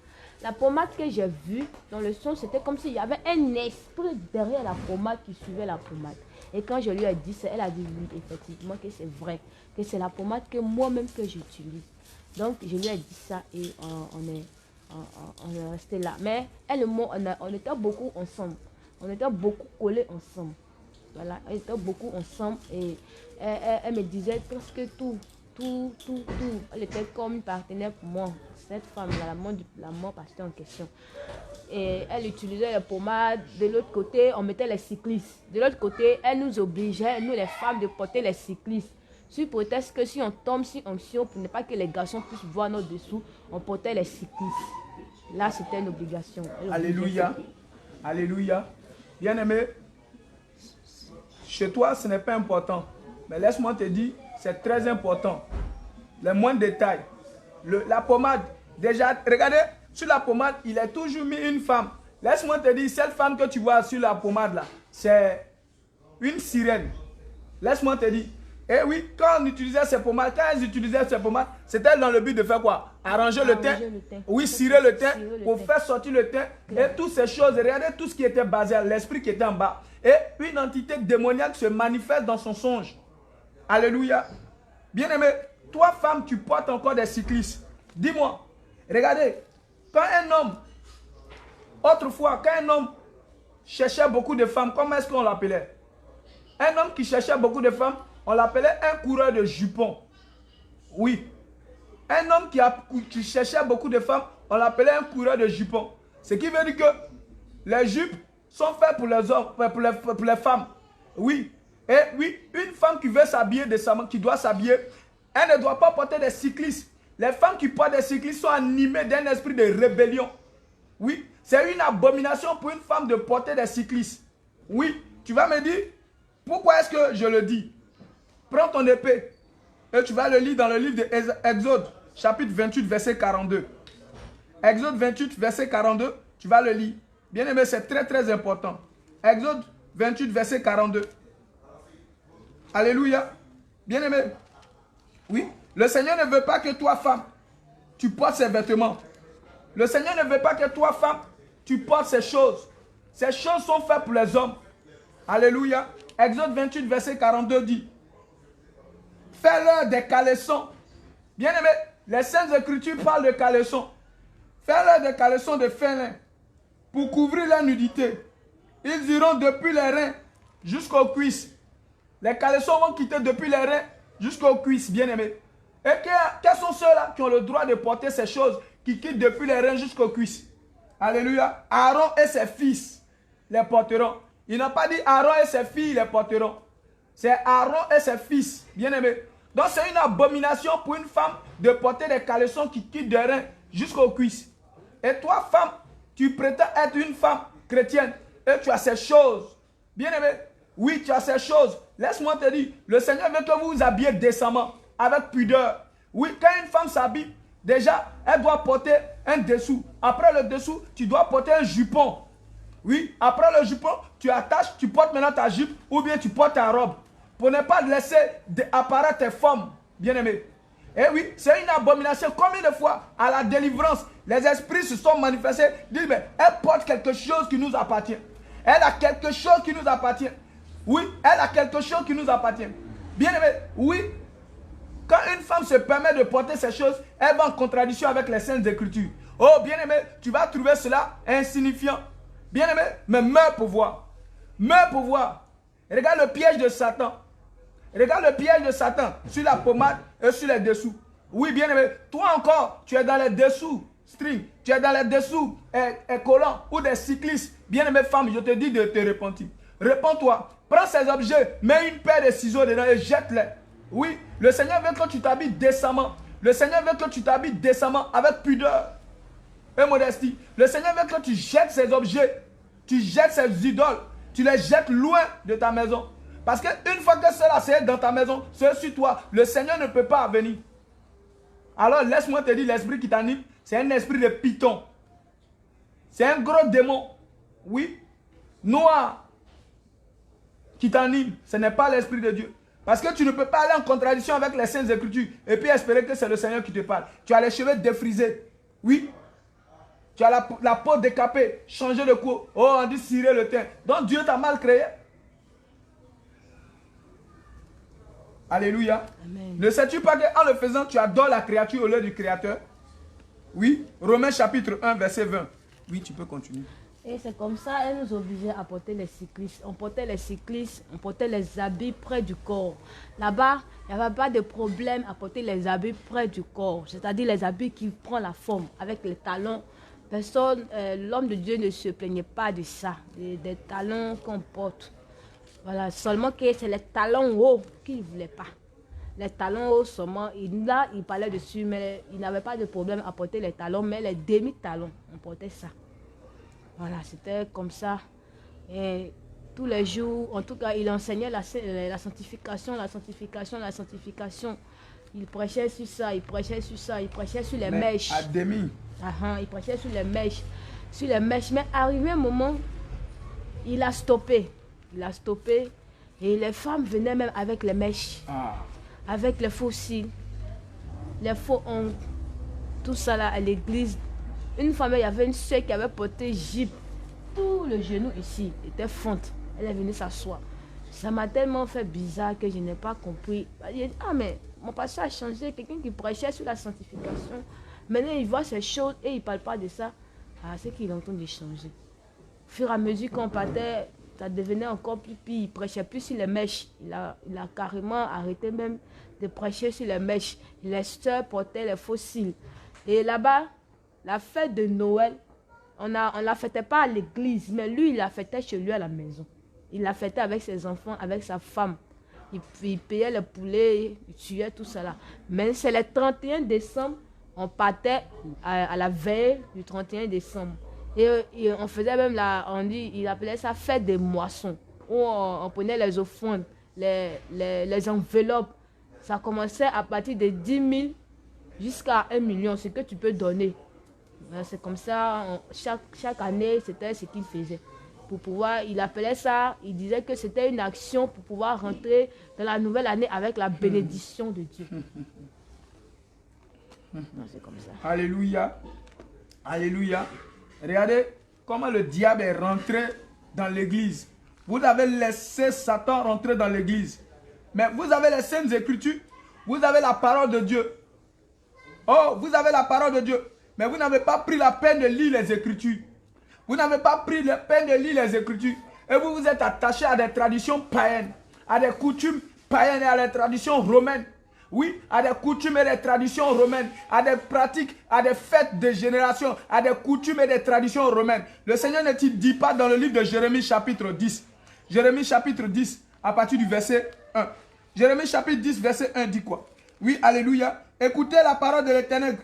la pommade que j'ai vue dans le son, c'était comme s'il y avait un esprit derrière la pommade qui suivait la pommade. Et quand je lui ai dit ça, elle a dit, oui, effectivement, que c'est vrai, que c'est la pommade que moi-même que j'utilise. Donc, je lui ai dit ça et on est resté là. Mais elle et moi, on était beaucoup ensemble. On était beaucoup collés ensemble. Voilà, on était beaucoup ensemble et elle me disait presque tout tout. Elle était comme une partenaire pour moi. Cette femme-là, la mort pasteur en question. Et elle utilisait les pommades. De l'autre côté, on mettait les cyclistes. De l'autre côté, elle nous obligeait, nous les femmes, de porter les cyclistes. Sous prétexte que si on tombe sur onction, pour ne pas que les garçons puissent voir nos dessous, on portait les cyclistes. Là, c'était une obligation. Alléluia. Alléluia. Bien-aimé, chez toi, ce n'est pas important. Mais laisse-moi te dire, c'est très important. Les moindres détails. La pommade, déjà, regardez, sur la pommade, il est toujours mis une femme. Laisse-moi te dire, cette femme que tu vois sur la pommade là, c'est une sirène. Laisse-moi te dire. Et oui, quand on utilisait ces pommades, c'était dans le but de faire quoi? Arranger le teint. Oui, cirer le teint pour faire sortir le teint. Et toutes ces choses, regardez tout ce qui était basé à l'esprit qui était en bas. Et une entité démoniaque se manifeste dans son songe. Alléluia. Bien-aimé, toi femme, tu portes encore des cyclistes. Dis-moi, regardez, quand un homme, autrefois, quand un homme cherchait beaucoup de femmes, comment est-ce qu'on l'appelait? Un homme qui cherchait beaucoup de femmes, on l'appelait un coureur de jupons. Oui. Un homme qui cherchait beaucoup de femmes, on l'appelait un coureur de jupons. Ce qui veut dire que les jupes sont faites pour les hommes, pour les femmes. Oui. Et oui, une femme qui veut s'habiller décemment, qui doit s'habiller, elle ne doit pas porter des cyclistes. Les femmes qui portent des cyclistes sont animées d'un esprit de rébellion. Oui. C'est une abomination pour une femme de porter des cyclistes. Oui. Tu vas me dire, pourquoi est-ce que je le dis? Prends ton épée et tu vas le lire dans le livre d'Exode, chapitre 28, verset 42. Exode 28, verset 42, tu vas le lire. Bien aimé, c'est très très important. Exode 28, verset 42. Alléluia. Bien aimé. Oui, le Seigneur ne veut pas que toi, femme, tu portes ces vêtements. Le Seigneur ne veut pas que toi, femme, tu portes ces choses. Ces choses sont faites pour les hommes. Alléluia. Exode 28, verset 42 dit: fais-leur des caleçons. Bien aimé, les Saintes Écritures parlent de caleçons. Fais-leur des caleçons de fin lin pour couvrir leur nudité. Ils iront depuis les reins jusqu'aux cuisses. Les caleçons vont quitter depuis les reins jusqu'aux cuisses, bien aimé. Et quels sont ceux-là qui ont le droit de porter ces choses qui quittent depuis les reins jusqu'aux cuisses? Alléluia. Aaron et ses fils les porteront. Il n'a pas dit Aaron et ses filles les porteront. C'est Aaron et ses fils, bien aimé. Donc c'est une abomination pour une femme de porter des caleçons qui quittent des reins jusqu'aux cuisses. Et toi, femme, tu prétends être une femme chrétienne et tu as ces choses. Bien aimé, oui, tu as ces choses. Laisse-moi te dire, le Seigneur veut que vous vous habillez décemment, avec pudeur. Oui, quand une femme s'habille, déjà, elle doit porter un dessous. Après le dessous, tu dois porter un jupon. Oui, après le jupon, tu attaches, tu portes maintenant ta jupe ou bien tu portes ta robe. Pour ne pas laisser apparaître tes formes, bien aimé. Et oui, c'est une abomination. Combien de fois, à la délivrance, les esprits se sont manifestés, disent, mais elle porte quelque chose qui nous appartient. Elle a quelque chose qui nous appartient. Oui, elle a quelque chose qui nous appartient. Bien aimé, oui, quand une femme se permet de porter ces choses, elle va en contradiction avec les Saintes Écritures. Oh, bien aimé, tu vas trouver cela insignifiant. Bien aimé, mais meurs pour voir. Meurs pour voir. Regarde le piège de Satan. Regarde le piège de Satan sur la pommade et sur les dessous. Oui, bien aimé, toi encore, tu es dans les dessous string, tu es dans les dessous collants ou des cyclistes. Bien aimé femme, je te dis de te repentir. Réponds-toi, prends ces objets, mets une paire de ciseaux dedans et jette-les. Oui, le Seigneur veut que tu t'habilles décemment. Le Seigneur veut que tu t'habilles décemment avec pudeur et modestie. Le Seigneur veut que tu jettes ces objets, tu jettes ces idoles, tu les jettes loin de ta maison. Parce qu'une fois que cela c'est dans ta maison, c'est sur toi, le Seigneur ne peut pas venir. Alors laisse-moi te dire, l'esprit qui t'anime, c'est un esprit de python. C'est un gros démon, oui, noir, qui t'anime. Ce n'est pas l'esprit de Dieu. Parce que tu ne peux pas aller en contradiction avec les Saintes Écritures et puis espérer que c'est le Seigneur qui te parle. Tu as les cheveux défrisés, oui. Tu as la peau décapée, changer de cou. Oh, on dit cirer le teint. Donc Dieu t'a mal créé. Alléluia. Amen. Ne sais-tu pas qu'en le faisant, tu adores la créature au lieu du Créateur? Oui. Romains chapitre 1, verset 20. Oui, tu peux continuer. Et c'est comme ça, elle nous obligeait à porter les cyclistes. On portait les cyclistes, on portait les habits près du corps. Là-bas, il n'y avait pas de problème à porter les habits près du corps. C'est-à-dire les habits qui prennent la forme avec les talons. Personne, l'homme de Dieu ne se plaignait pas de ça, des talons qu'on porte. Voilà, seulement que c'est les talons hauts qu'il ne voulait pas. Les talons hauts seulement, là, il parlait dessus, mais il n'avait pas de problème à porter les talons, mais les demi-talons, on portait ça. Voilà, c'était comme ça. Et tous les jours, en tout cas, il enseignait la sanctification, la sanctification, la sanctification. Il prêchait sur ça, il prêchait sur ça, il prêchait sur les mèches. À demi. Il prêchait sur les mèches. Sur les mèches. Mais arrivé un moment, il a stoppé. Il a stoppé. Et les femmes venaient même avec les mèches. Avec les faux cils, les faux ongles. Tout ça là à l'église. Une femme, il y avait une soeur qui avait porté jupe. Tout le genou ici était fonte. Elle est venue s'asseoir. Ça m'a tellement fait bizarre que je n'ai pas compris. J'ai dit, ah mais mon pasteur a changé. Quelqu'un qui prêchait sur la sanctification. Maintenant il voit ces choses et il ne parle pas de ça. Ah, c'est qu'il entend de changer. Au fur et à mesure qu'on partait, ça devenait encore plus pire. Il ne prêchait plus sur les mèches. Il a carrément arrêté même de prêcher sur les mèches. Les sœurs portaient les faux cils. Et là-bas, la fête de Noël, on ne la fêtait pas à l'église, mais lui, il la fêtait chez lui à la maison. Il la fêtait avec ses enfants, avec sa femme. Il payait le poulet, il tuait tout ça là. Mais c'est le 31 décembre, on partait à la veille du 31 décembre. Et on faisait même il appelait ça fête des moissons, où on prenait les offrandes, les enveloppes. Ça commençait à partir de 10 000 jusqu'à 1 million, ce que tu peux donner. C'est comme ça, chaque année, c'était ce qu'il faisait. Pour pouvoir, il appelait ça, il disait que c'était une action pour pouvoir rentrer dans la nouvelle année avec la bénédiction de Dieu. C'est comme ça. Alléluia. Alléluia. Regardez comment le diable est rentré dans l'église. Vous avez laissé Satan rentrer dans l'église. Mais vous avez les saintes écritures. Vous avez la parole de Dieu. Oh, vous avez la parole de Dieu. Mais vous n'avez pas pris la peine de lire les Écritures. Vous n'avez pas pris la peine de lire les Écritures. Et vous vous êtes attaché à des traditions païennes, à des coutumes païennes et à des traditions romaines. Oui, à des coutumes et des traditions romaines, à des pratiques, à des fêtes de génération, à des coutumes et des traditions romaines. Le Seigneur ne te dit pas dans le livre de Jérémie chapitre 10. Jérémie chapitre 10, à partir du verset 1. Jérémie chapitre 10, verset 1 dit quoi? Oui, alléluia. Écoutez la parole de l'Éternel.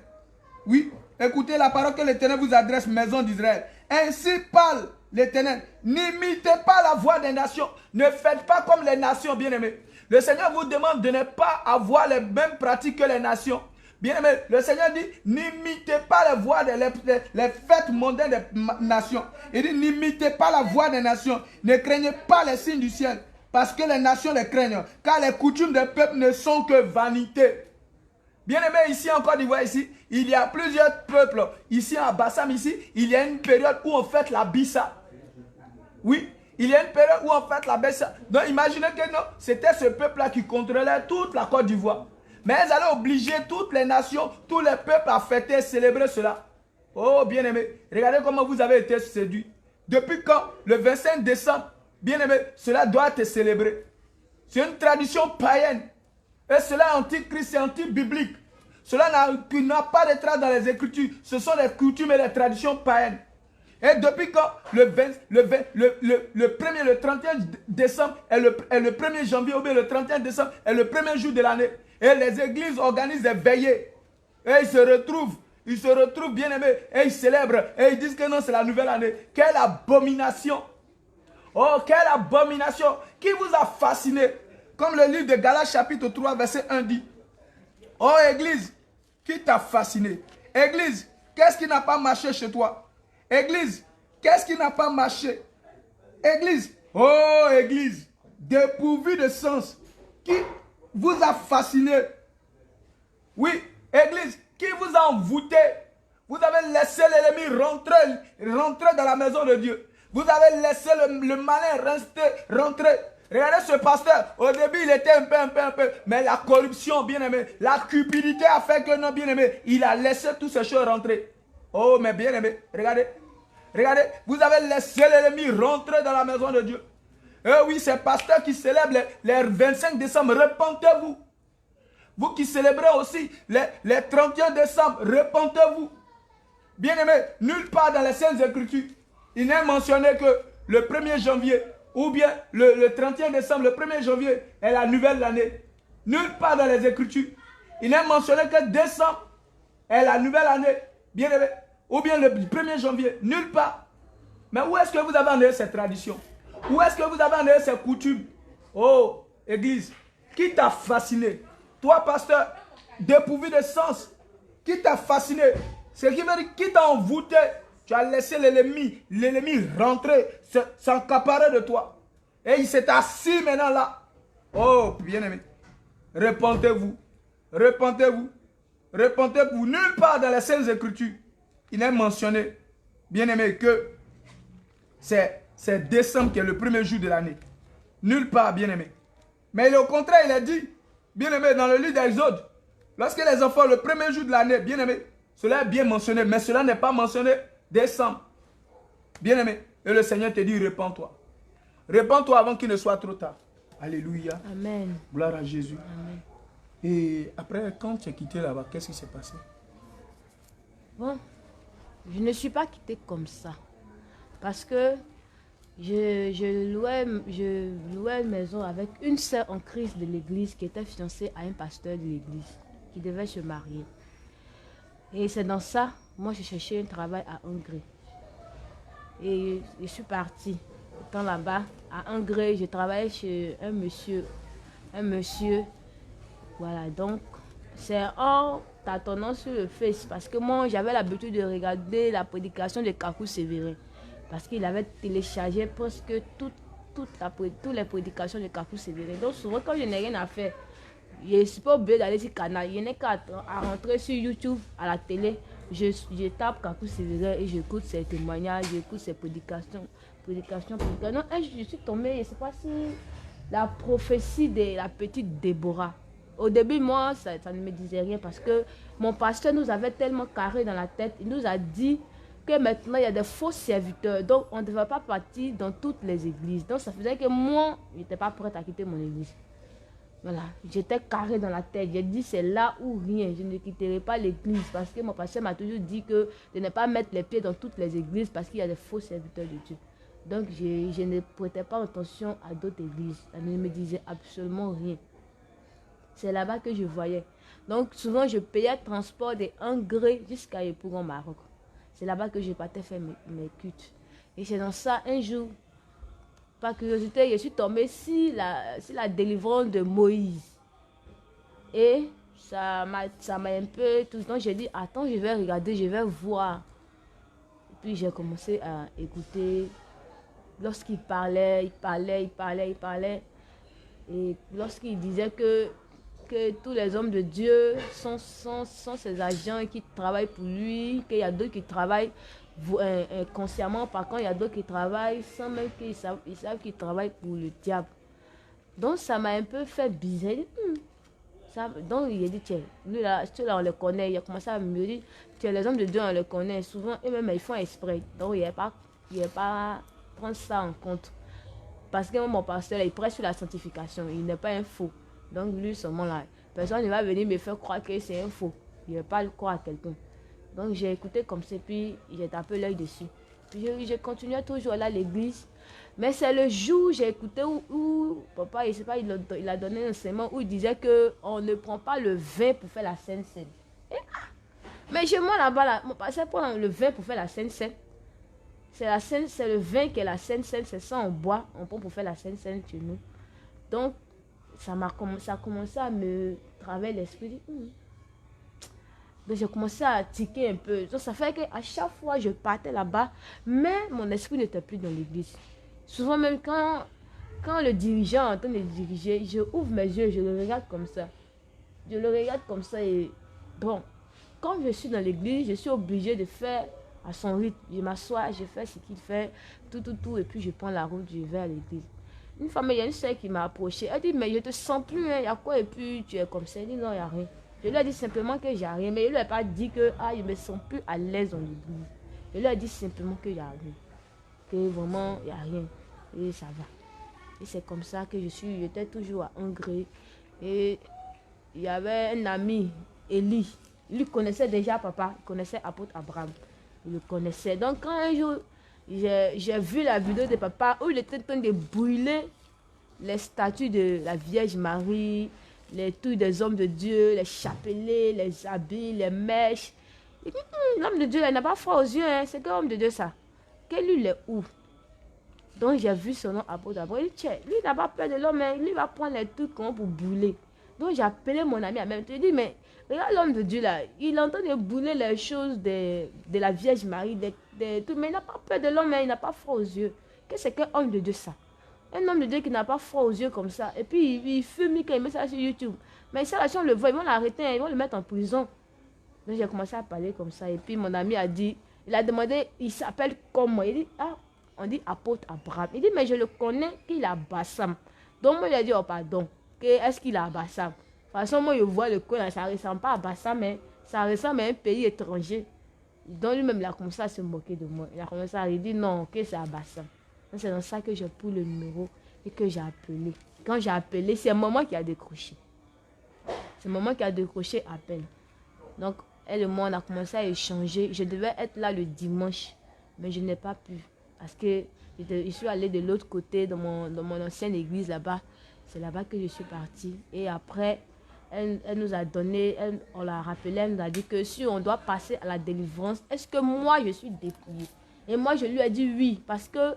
Oui, écoutez la parole que l'Éternel vous adresse, maison d'Israël. Ainsi parle l'Éternel. N'imitez pas la voix des nations. Ne faites pas comme les nations, bien-aimés. Le Seigneur vous demande de ne pas avoir les mêmes pratiques que les nations. Bien-aimés, le Seigneur dit, n'imitez pas les voix les fêtes mondaines des nations. Il dit, n'imitez pas la voix des nations. Ne craignez pas les signes du ciel. Parce que les nations les craignent. Car les coutumes des peuples ne sont que vanité. Bien-aimé, ici en Côte d'Ivoire, ici, il y a plusieurs peuples. Ici en Bassam, ici, il y a une période où on fête la Bissa. Oui, il y a une période où on fête la Bissa. Donc imaginez que non, c'était ce peuple-là qui contrôlait toute la Côte d'Ivoire. Mais elles allaient obliger toutes les nations, tous les peuples à fêter, célébrer cela. Oh, bien-aimé, regardez comment vous avez été séduits. Depuis quand? Le 25 décembre, bien-aimé, cela doit être célébré. C'est une tradition païenne. Et cela est antichrist, c'est anti-biblique. Cela n'a pas de trace dans les Écritures. Ce sont des coutumes et des traditions païennes. Et depuis quand le 1er, le 31 décembre est le 1er janvier ou bien le 31 décembre est le premier jour de l'année. Et les églises organisent des veillées. Et ils se retrouvent bien aimés. Et ils célèbrent. Et ils disent que non, c'est la nouvelle année. Quelle abomination! Oh, quelle abomination! Qui vous a fasciné? Comme le livre de Galates chapitre 3 verset 1 dit. Oh Église, qui t'a fasciné? Église, qu'est-ce qui n'a pas marché chez toi? Église, qu'est-ce qui n'a pas marché? Église, oh Église, dépourvue de sens, qui vous a fasciné? Oui, Église, qui vous a envoûté? Vous avez laissé l'ennemi rentrer dans la maison de Dieu. Vous avez laissé le malin rentrer. Regardez ce pasteur, au début il était un peu, mais la corruption, bien aimé, la cupidité a fait que non, bien aimé, il a laissé toutes ces choses rentrer. Oh, mais bien aimé, regardez, Regardez, vous avez laissé l'ennemi rentrer dans la maison de Dieu. Eh oui, ces pasteurs qui célèbrent les 25 décembre, repentez-vous. Vous qui célébrez aussi les 31 décembre, repentez-vous. Bien-aimés, nulle part dans les Saintes Écritures, il n'est mentionné que le 1er janvier ou bien le 31 décembre, le 1er janvier est la nouvelle année. Nulle part dans les Écritures, il n'est mentionné que décembre est la nouvelle année. Bien-aimés, ou bien le 1er janvier, nulle part. Mais où est-ce que vous avez enlevé cette tradition? Où est-ce que vous avez enlevé ces coutumes? Oh, Église, qui t'a fasciné? Toi, pasteur, dépourvu de sens, qui t'a fasciné? Ce qui veut dire, qui t'a envoûté? Tu as laissé l'ennemi rentrer, s'accaparer de toi. Et il s'est assis maintenant là. Oh, bien-aimé, repentez-vous, repentez-vous, repentez-vous. Nulle part dans les Saintes Écritures, il est mentionné, bien-aimé, que c'est décembre qui est le premier jour de l'année. Nulle part, bien-aimé. Mais au contraire, il a dit, bien-aimé, dans le livre d'Exode, lorsque les enfants, le premier jour de l'année, bien-aimé, cela est bien mentionné, mais cela n'est pas mentionné décembre. Bien-aimé, et le Seigneur te dit, répands-toi. Répands-toi avant qu'il ne soit trop tard. Alléluia. Amen. Gloire à Jésus. Amen. Et après, quand tu es quitté là-bas, qu'est-ce qui s'est passé? Bon, je ne suis pas quittée comme ça. Parce que je louais une maison avec une sœur en Christ de l'église qui était fiancée à un pasteur de l'église qui devait se marier. Et c'est dans ça, moi j'ai cherché un travail à Hongrie. Et je suis partie. Étant là-bas, à Hongrie, je travaillais chez un monsieur. Voilà, donc c'est en tâtonnant sur le Face parce que moi j'avais l'habitude de regarder la prédication de Kakou Sévérin. Parce qu'il avait téléchargé presque toutes les prédications de Kakou Sévérin. Donc souvent quand je n'ai rien à faire, je ne suis pas obligée d'aller sur le canal. Je n'ai qu'à rentrer sur YouTube, à la télé. Je tape Kakou Sévérin et j'écoute ses témoignages, j'écoute ses prédications. Non, je suis tombée, je ne sais pas si la prophétie de la petite Déborah. Au début, moi, ça ne me disait rien parce que mon pasteur nous avait tellement carré dans la tête. Il nous a dit que maintenant, il y a des faux serviteurs. Donc, on ne devait pas partir dans toutes les églises. Donc, ça faisait que moi, je n'étais pas prête à quitter mon église. Voilà, j'étais carré dans la tête. J'ai dit, c'est là ou rien. Je ne quitterai pas l'église parce que mon pasteur m'a toujours dit que de ne pas mettre les pieds dans toutes les églises parce qu'il y a des faux serviteurs de Dieu. Donc, je ne prêtais pas attention à d'autres églises. Ça ne me disait absolument rien. C'est là-bas que je voyais. Donc, souvent, je payais le transport de Hongrie jusqu'à Yopougon, Maroc. C'est là-bas que je partais faire mes cultes. Et c'est dans ça, un jour, par curiosité, je suis tombée sur la délivrance de Moïse. Et ça m'a un peu... Tout le temps, j'ai dit, attends, je vais regarder, je vais voir. Et puis, j'ai commencé à écouter. Lorsqu'il parlait. Et lorsqu'il disait que tous les hommes de Dieu sont ses agents qui travaillent pour lui, qu'il y a d'autres qui travaillent consciemment, par contre il y a d'autres qui travaillent sans même qu'ils savent qu'ils travaillent pour le diable. Donc ça m'a un peu fait bizarre. Donc il a dit, tiens, lui là, ceux-là on les connaît. Il a commencé à me dire, tiens, les hommes de Dieu on les connaît. Souvent eux-mêmes ils font exprès. Donc il n'y a pas prendre ça en compte. Parce que mon pasteur, il prêche sur la sanctification. Il n'est pas un faux. Donc lui, seulement là, personne ne va venir me faire croire que c'est un faux. Il ne va pas le croire à quelqu'un. Donc j'ai écouté comme ça, puis j'ai tapé l'œil dessus. Puis je continuais toujours là à l'église. Mais c'est le jour où j'ai écouté où papa, je sais pas, il a donné un enseignement où il disait qu'on ne prend pas le vin pour faire la Sainte Seine. Mais chez moi là-bas, là, mon pasteur prend le vin pour faire la Sainte Seine. C'est le vin qui est la Sainte Seine, c'est ça on boit, on prend pour faire la Sainte Seine chez nous. Donc, ça a commencé à me travailler l'esprit. Donc, j'ai commencé à tiquer un peu. Donc, ça fait qu'à chaque fois, je partais là-bas, mais mon esprit n'était plus dans l'église. Souvent, même quand le dirigeant est en train de diriger, je ouvre mes yeux, je le regarde comme ça. Et bon, quand je suis dans l'église, je suis obligée de faire à son rythme. Je m'assois, je fais ce qu'il fait, tout, et puis je prends la route, je vais à l'église. Une fois, il y a une soeur qui m'a approché. Elle dit, mais je te sens plus, il y a quoi? Et puis tu es comme ça. Elle dit, non, il n'y a rien. Je lui ai dit simplement que j'ai rien, mais je ne lui ai pas dit que je ne me sens plus à l'aise dans l'église. Je lui ai dit simplement qu'il n'y a rien. Que vraiment, il n'y a rien. Et ça va. Et c'est comme ça que j'étais toujours à Hongrie. Et il y avait un ami, Eli. Il connaissait déjà papa. Il connaissait apôtre Abraham. Il le connaissait. Donc quand un jour, j'ai vu la vidéo de papa où il était en train de brûler les statues de la Vierge Marie, les trucs des hommes de Dieu, les chapelets, les habits, les mèches. Il dit, l'homme de Dieu, il n'a pas froid aux yeux, hein. C'est quel homme de Dieu ça? Quel lui, il est où? Donc j'ai vu son nom apôtre Abraham. Il dit, tiens, lui, il n'a pas peur de l'homme, hein. Lui, il va prendre les trucs pour brûler. Donc j'ai appelé mon ami à même. Je lui ai dit, mais regarde l'homme de Dieu là, il est en train de brûler les choses de la Vierge Marie, tout, mais il n'a pas peur de l'homme, hein. Il n'a pas froid aux yeux. Qu'est-ce que c'est qu'un homme de Dieu ça? Un homme de Dieu qui n'a pas froid aux yeux comme ça. Et puis il fume quand il met ça sur YouTube. Mais ça, si on le voit, ils vont l'arrêter, ils vont le mettre en prison. Donc j'ai commencé à parler comme ça. Et puis mon ami a dit, il a demandé, il s'appelle comment? Il dit, ah, on dit apôtre Abraham. Il dit, mais je le connais qu'il a Bassam. Donc moi, il a dit, oh pardon, est-ce qu'il a Bassam? De toute façon, moi, je vois le coin, ça ne ressemble pas à Bassam, mais ça ressemble à un pays étranger. Donc lui-même, il a commencé à se moquer de moi. Il a commencé à dire, non, que c'est à Bassam. C'est dans ça que j'ai pris le numéro et que j'ai appelé. Quand j'ai appelé, c'est maman qui a décroché. C'est maman qui a décroché à peine. Donc, elle et moi, on a commencé à échanger. Je devais être là le dimanche, mais je n'ai pas pu. Parce que je suis allée de l'autre côté, dans mon ancienne église là-bas. C'est là-bas que je suis partie. Et après, elle nous a donné, on l'a rappelé, elle nous a dit que si on doit passer à la délivrance, est-ce que moi, je suis dépouillée? Et moi, je lui ai dit oui, parce que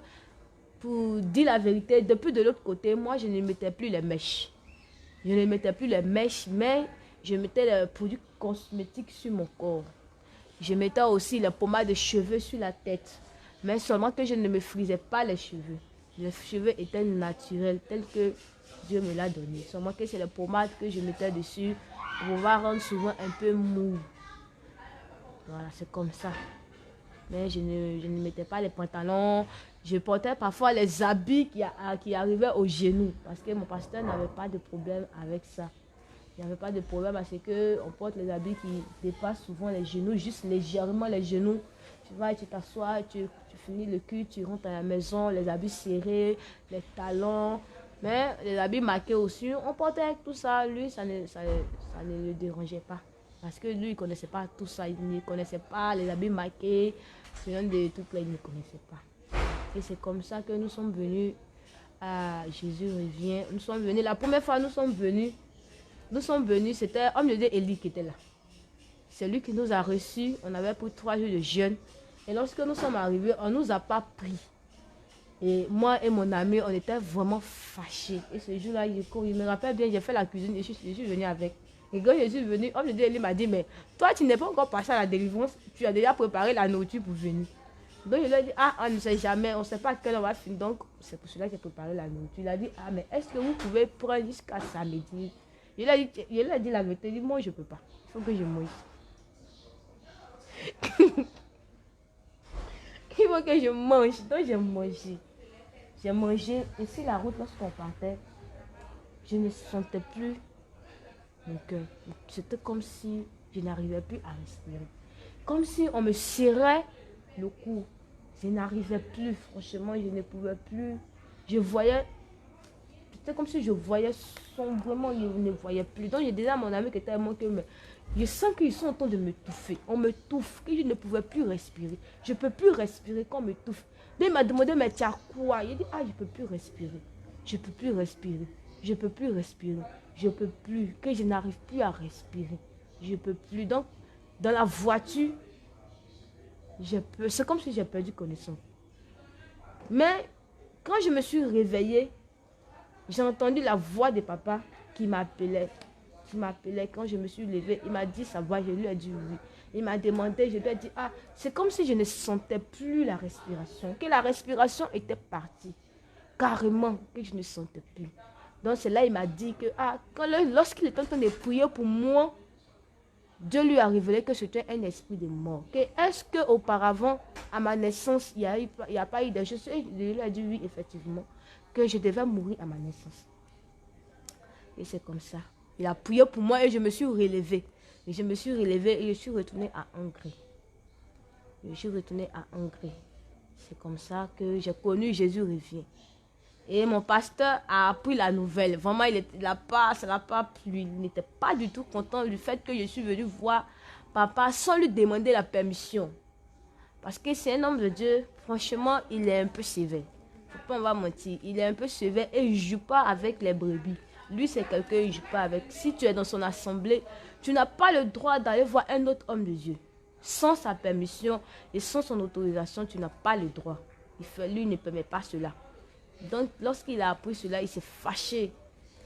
pour dire la vérité, depuis de l'autre côté, moi, je ne mettais plus les mèches. Je ne mettais plus les mèches, mais je mettais les produits cosmétiques sur mon corps. Je mettais aussi les pommades de cheveux sur la tête. Mais seulement que je ne me frisais pas les cheveux. Les cheveux étaient naturels, tels que Dieu me l'a donné. Seulement que c'est les pommades que je mettais dessus pour pouvoir rendre souvent un peu mou. Voilà, c'est comme ça. Mais je ne mettais pas les pantalons. Je portais parfois les habits qui arrivaient aux genoux. Parce que mon pasteur n'avait pas de problème avec ça. Il n'y avait pas de problème parce qu'on porte les habits qui dépassent souvent les genoux, juste légèrement les genoux. Tu vas, tu t'assois, tu finis le culte, tu rentres à la maison, les habits serrés, les talons. Mais les habits marqués aussi, on portait tout ça. Lui, ça ne le dérangeait pas. Parce que lui, il ne connaissait pas tout ça. Il ne connaissait pas les habits marqués. Ce genre de trucs là, il ne connaissait pas. Et c'est comme ça que nous sommes venus à Jésus revient. Nous sommes venus, la première fois nous sommes venus, c'était homme de Dieu Élie qui était là. C'est lui qui nous a reçus. On avait pris 3 jours de jeûne. Et lorsque nous sommes arrivés, on ne nous a pas pris. Et moi et mon ami, on était vraiment fâchés. Et ce jour-là, il me rappelle bien, j'ai fait la cuisine et je suis venue avec. Et quand je suis venue, homme de Dieu Élie m'a dit, mais toi, tu n'es pas encore passé à la délivrance. Tu as déjà préparé la nourriture pour venir. Donc, je lui ai dit, ah, on ne sait jamais, on ne sait pas à quelle on va finir. Donc, c'est pour cela que j'ai préparé la nourriture. Il a dit, ah, mais est-ce que vous pouvez prendre jusqu'à samedi? Je lui ai dit la vérité. Il a dit, moi, je ne peux pas. Il faut que je mange. Il faut que je mange. Donc, j'ai mangé. J'ai mangé. Et sur la route, lorsqu'on partait, je ne sentais plus mon cœur. C'était comme si je n'arrivais plus à respirer. Comme si on me serrait le cou. Je n'arrivais plus, franchement, je ne pouvais plus. Je voyais, c'était comme si je voyais sombrement, je ne voyais plus. Donc j'ai dit à mon ami qui était mon cœur, mais je sens qu'ils sont en train de me touffer. On me touffe, que je ne pouvais plus respirer. Je ne peux plus respirer quand on me touffe. Donc il m'a demandé, mais tu as quoi? Il dit, ah, je ne peux plus respirer. Je ne peux plus respirer. Je ne peux plus respirer. Je ne peux plus, que je n'arrive plus à respirer. Je ne peux plus. Donc, dans la voiture, c'est comme si j'ai perdu connaissance. Mais quand je me suis réveillée, j'ai entendu la voix de papa qui m'appelait. Quand je me suis levée. Il m'a dit sa voix, je lui ai dit oui. Il m'a demandé, je lui ai dit, ah, c'est comme si je ne sentais plus la respiration. Que la respiration était partie. Carrément, que je ne sentais plus. Donc c'est là il m'a dit que, ah, lorsqu'il était en train de prier pour moi, Dieu lui a révélé que c'était un esprit de mort. Est-ce qu'auparavant, à ma naissance, il n'y a pas eu de choses? Il lui a dit oui, effectivement, que je devais mourir à ma naissance. Et c'est comme ça. Il a prié pour moi et je me suis relevée. Et je suis retournée à Hongrie. Je suis retournée à Hongrie. C'est comme ça que j'ai connu Jésus revient. Et mon pasteur a appris la nouvelle. Vraiment, ça l'a pas plu. Il n'était pas du tout content du fait que je suis venue voir papa sans lui demander la permission. Parce que c'est un homme de Dieu. Franchement, il est un peu sévère. Faut pas, on va mentir. Il est un peu sévère et il ne joue pas avec les brebis. Lui, c'est quelqu'un qui ne joue pas avec. Si tu es dans son assemblée, tu n'as pas le droit d'aller voir un autre homme de Dieu. Sans sa permission et sans son autorisation, tu n'as pas le droit. Lui ne permet pas cela. Donc, lorsqu'il a appris cela, il s'est fâché.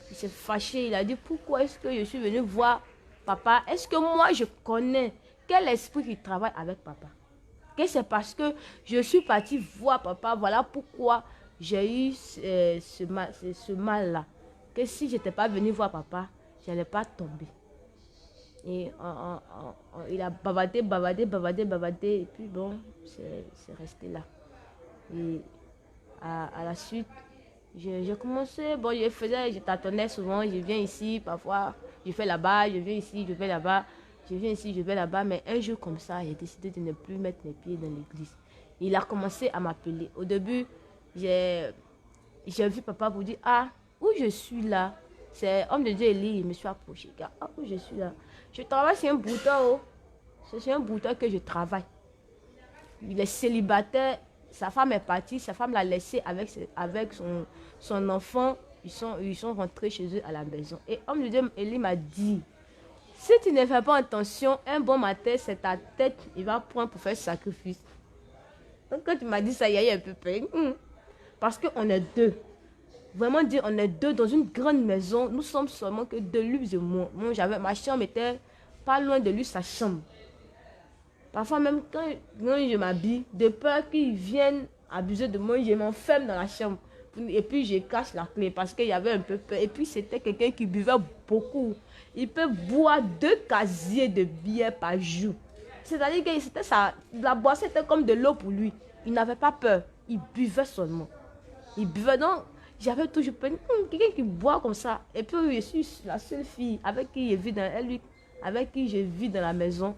Il s'est fâché. Il a dit, pourquoi est-ce que je suis venu voir papa? Est-ce que moi, je connais quel esprit qui travaille avec papa? Que c'est parce que je suis parti voir papa. Voilà pourquoi j'ai eu ce mal-là. Que si je n'étais pas venu voir papa, je n'allais pas tomber. Et il a bavardé. Et puis bon, c'est resté là. Et à la suite, j'ai commencé, bon, je tâtonnais souvent, je viens ici, parfois, je fais là-bas, je viens ici, je vais là-bas, je viens ici, je vais là-bas, mais un jour comme ça, j'ai décidé de ne plus mettre mes pieds dans l'église. Il a commencé à m'appeler. Au début, j'ai vu papa pour dire, ah, où je suis là, c'est homme de Dieu Élie, il me suis approché, ah, où je suis là, je travaille sur un bouton, oh. C'est sur un bouton que je travaille. Il est célibataire. Sa femme est partie, sa femme l'a laissé avec son enfant. Ils sont rentrés chez eux à la maison. Et homme de Dieu, Élie m'a dit, si tu ne fais pas attention, un bon matin, c'est ta tête, il va prendre pour faire sacrifice. Donc quand tu m'as dit ça, il y a eu un peu peur. Parce qu'on est deux. Vraiment dire, on est deux dans une grande maison. Nous sommes seulement que deux, lui et moi. Ma chambre était pas loin de lui, sa chambre. Parfois même quand je m'habille, de peur qu'ils viennent abuser de moi, je m'enferme dans la chambre. Et puis je cache la clé parce qu'il y avait un peu peur. Et puis c'était quelqu'un qui buvait beaucoup. Il peut boire 2 casiers de bière par jour. C'est-à-dire que c'était ça, la boisson était comme de l'eau pour lui. Il n'avait pas peur. Il buvait seulement. Il buvait. Donc j'avais toujours peur. Quelqu'un qui boit comme ça. Et puis je suis la seule fille avec qui je vis dans la maison.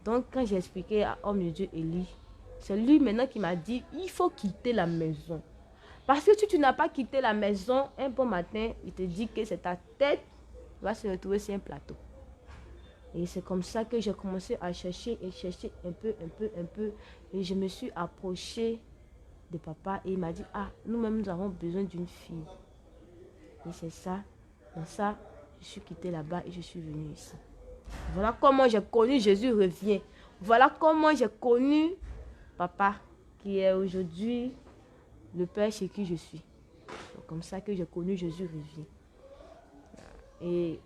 Donc, quand j'ai expliqué à homme de Dieu Élie, c'est lui maintenant qui m'a dit, il faut quitter la maison. Parce que si tu n'as pas quitté la maison, un bon matin, il te dit que c'est ta tête qui va se retrouver sur un plateau. Et c'est comme ça que j'ai commencé à chercher un peu. Et je me suis approchée de papa et il m'a dit, ah, nous-mêmes, nous avons besoin d'une fille. Et c'est ça, dans ça, je suis quittée là-bas et je suis venue ici. Voilà comment j'ai connu Jésus revient. Voilà comment j'ai connu papa, qui est aujourd'hui le Père chez qui je suis. C'est comme ça que j'ai connu Jésus revient. Et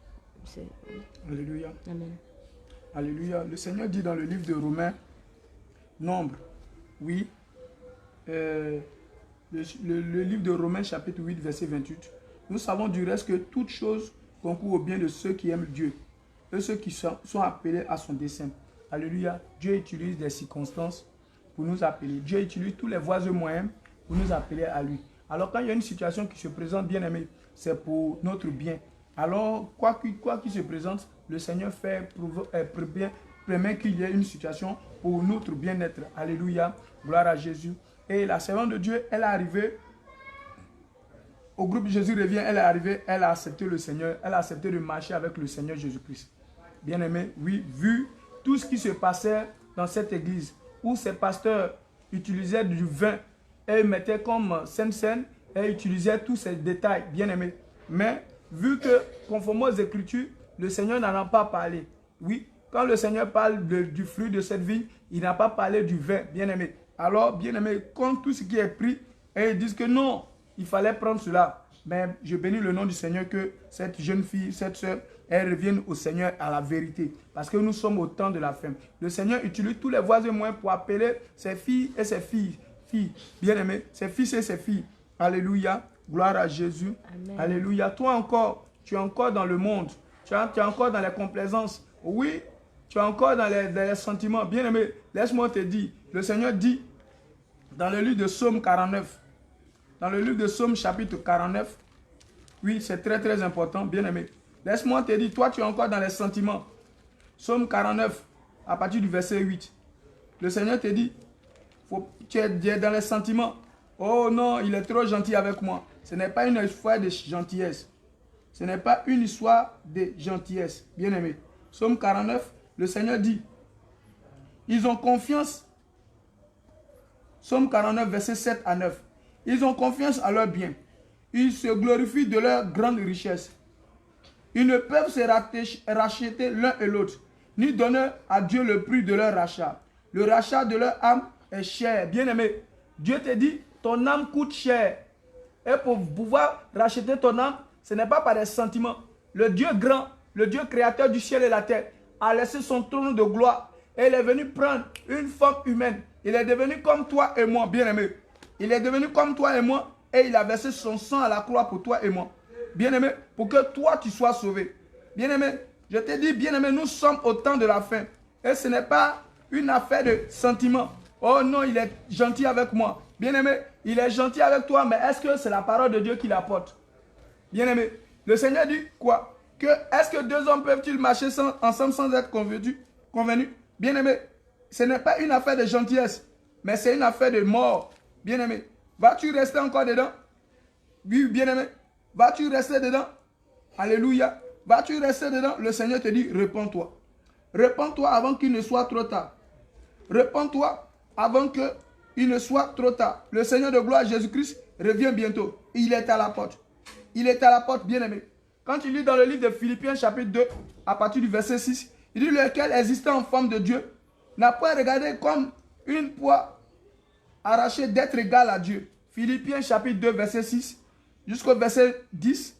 c'est... Alléluia. Amen. Alléluia. Le Seigneur dit dans le livre de Romains, Nombre, oui, le livre de Romains chapitre 8, verset 28. Nous savons du reste que toute chose concourt au bien de ceux qui aiment Dieu. Et ceux qui sont appelés à son dessein. Alléluia. Dieu utilise des circonstances pour nous appeler. Dieu utilise tous les voies et moyens pour nous appeler à lui. Alors quand il y a une situation qui se présente, bien aimé, c'est pour notre bien. Alors quoi qu'il se présente, le Seigneur fait permet qu'il y ait une situation pour notre bien-être. Alléluia. Gloire à Jésus. Et la servante de Dieu, elle est arrivée. Au groupe Jésus revient, elle est arrivée, elle a accepté le Seigneur, elle a accepté de marcher avec le Seigneur Jésus-Christ. Bien-aimé, oui, vu tout ce qui se passait dans cette église, où ces pasteurs utilisaient du vin et mettaient comme scène et utilisaient tous ces détails, bien-aimé. Mais vu que, conformément aux Écritures, le Seigneur n'en a pas parlé. Oui, quand le Seigneur parle du fruit de cette vigne, il n'a pas parlé du vin, bien-aimé. Alors, bien-aimé, comme tout ce qui est pris, et ils disent que non, il fallait prendre cela. Mais je bénis le nom du Seigneur que cette jeune fille, cette soeur, elle revienne au Seigneur à la vérité. Parce que nous sommes au temps de la fin. Le Seigneur utilise tous les voies et moyens pour appeler ses filles et ses filles. Bien-aimés, ses fils et ses filles. Alléluia. Gloire à Jésus. Amen. Alléluia. Toi encore, tu es encore dans le monde. Tu es encore dans les complaisances. Oui, tu es encore dans les sentiments. Bien-aimé, laisse-moi te dire. Le Seigneur dit dans le livre de Psaume 49. Dans le livre de Psaume chapitre 49. Oui, c'est très très important, bien-aimé. Laisse-moi te dire, toi tu es encore dans les sentiments. Psaume 49, à partir du verset 8. le Seigneur te dit, tu es dans les sentiments. Oh non, il est trop gentil avec moi. Ce n'est pas une histoire de gentillesse. Ce n'est pas une histoire de gentillesse. Bien-aimé. Psaume 49, le Seigneur dit, ils ont confiance. Psaume 49, versets 7 à 9. Ils ont confiance à leur bien. Ils se glorifient de leur grande richesse. Ils ne peuvent se racheter l'un et l'autre, ni donner à Dieu le prix de leur rachat. Le rachat de leur âme est cher. Bien-aimé, Dieu te dit, ton âme coûte cher. Et pour pouvoir racheter ton âme, ce n'est pas par des sentiments. Le Dieu grand, le Dieu créateur du ciel et la terre, a laissé son trône de gloire. Et il est venu prendre une forme humaine. Il est devenu comme toi et moi, bien-aimé. Il est devenu comme toi et moi. Et il a versé son sang à la croix pour toi et moi. Bien-aimé, pour que toi tu sois sauvé. Bien-aimé, je te dis, bien-aimé, nous sommes au temps de la fin. Et ce n'est pas une affaire de sentiment. Oh non, il est gentil avec moi. Bien-aimé, il est gentil avec toi, mais est-ce que c'est la parole de Dieu qui l'apporte? Bien-aimé, le Seigneur dit quoi? Est-ce que deux hommes peuvent-ils marcher ensemble sans être convenus? Bien-aimé, ce n'est pas une affaire de gentillesse, mais c'est une affaire de mort. Bien-aimé, vas-tu rester encore dedans? Oui, bien-aimé, vas-tu rester dedans? Alléluia. Vas-tu rester dedans? Le Seigneur te dit, réponds-toi. Réponds-toi avant qu'il ne soit trop tard. Réponds-toi avant qu'il ne soit trop tard. Le Seigneur de gloire, Jésus-Christ, revient bientôt. Il est à la porte. Il est à la porte, bien-aimé. Quand il lit dans le livre de Philippiens, chapitre 2, à partir du verset 6, il dit, lequel existant en forme de Dieu, n'a pas regardé comme une proie arrachée d'être égal à Dieu. Philippiens, chapitre 2, verset 6, jusqu'au verset 10,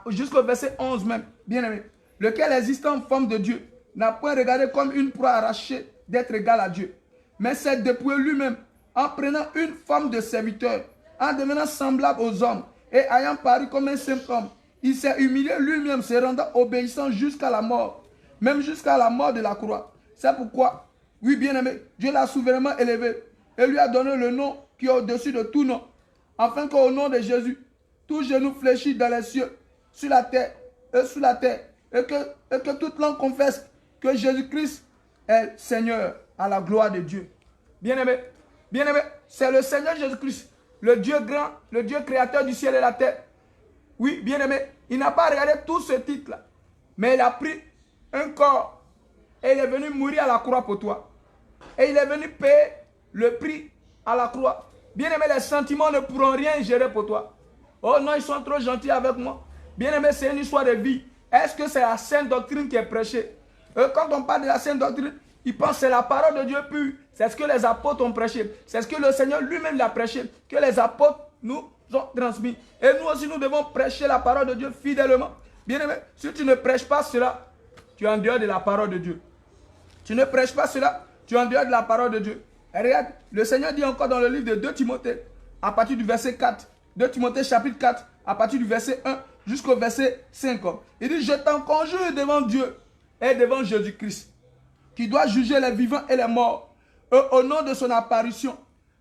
jusqu'au verset 11 même, bien-aimé. Lequel existant en forme de Dieu, n'a point regardé comme une proie arrachée d'être égal à Dieu, mais s'est dépouillé lui-même en prenant une forme de serviteur, en devenant semblable aux hommes et ayant paru comme un simple homme. Il s'est humilié lui-même, se rendant obéissant jusqu'à la mort, même jusqu'à la mort de la croix. C'est pourquoi, oui bien-aimé, Dieu l'a souverainement élevé et lui a donné le nom qui est au-dessus de tout nom, afin qu'au nom de Jésus, tout genou fléchit dans les cieux, sur la terre et sous la terre, et que toute langue confesse que Jésus-Christ est Seigneur, à la gloire de Dieu. Bien-aimé, c'est le Seigneur Jésus-Christ, le Dieu grand, le Dieu créateur du ciel et la terre. Oui, bien-aimé, il n'a pas regardé tout ce titre-là, mais il a pris un corps et il est venu mourir à la croix pour toi. Et il est venu payer le prix à la croix. Bien-aimé, les sentiments ne pourront rien gérer pour toi. Oh non, ils sont trop gentils avec moi. Bien-aimé, c'est une histoire de vie. Est-ce que c'est la sainte doctrine qui est prêchée? Quand on parle de la sainte doctrine, ils pensent que c'est la parole de Dieu pure. C'est ce que les apôtres ont prêché. C'est ce que le Seigneur lui-même l'a prêché. Que les apôtres nous ont transmis. Et nous aussi, nous devons prêcher la parole de Dieu fidèlement. Bien-aimé, si tu ne prêches pas cela, tu es en dehors de la parole de Dieu. Tu ne prêches pas cela, tu es en dehors de la parole de Dieu. Et regarde, le Seigneur dit encore dans le livre de 2 Timothée, à partir du verset 4, 2 Timothée chapitre 4, à partir du verset 1 jusqu'au verset 5. Il dit, je t'en conjure devant Dieu et devant Jésus-Christ, qui doit juger les vivants et les morts, au nom de son apparition.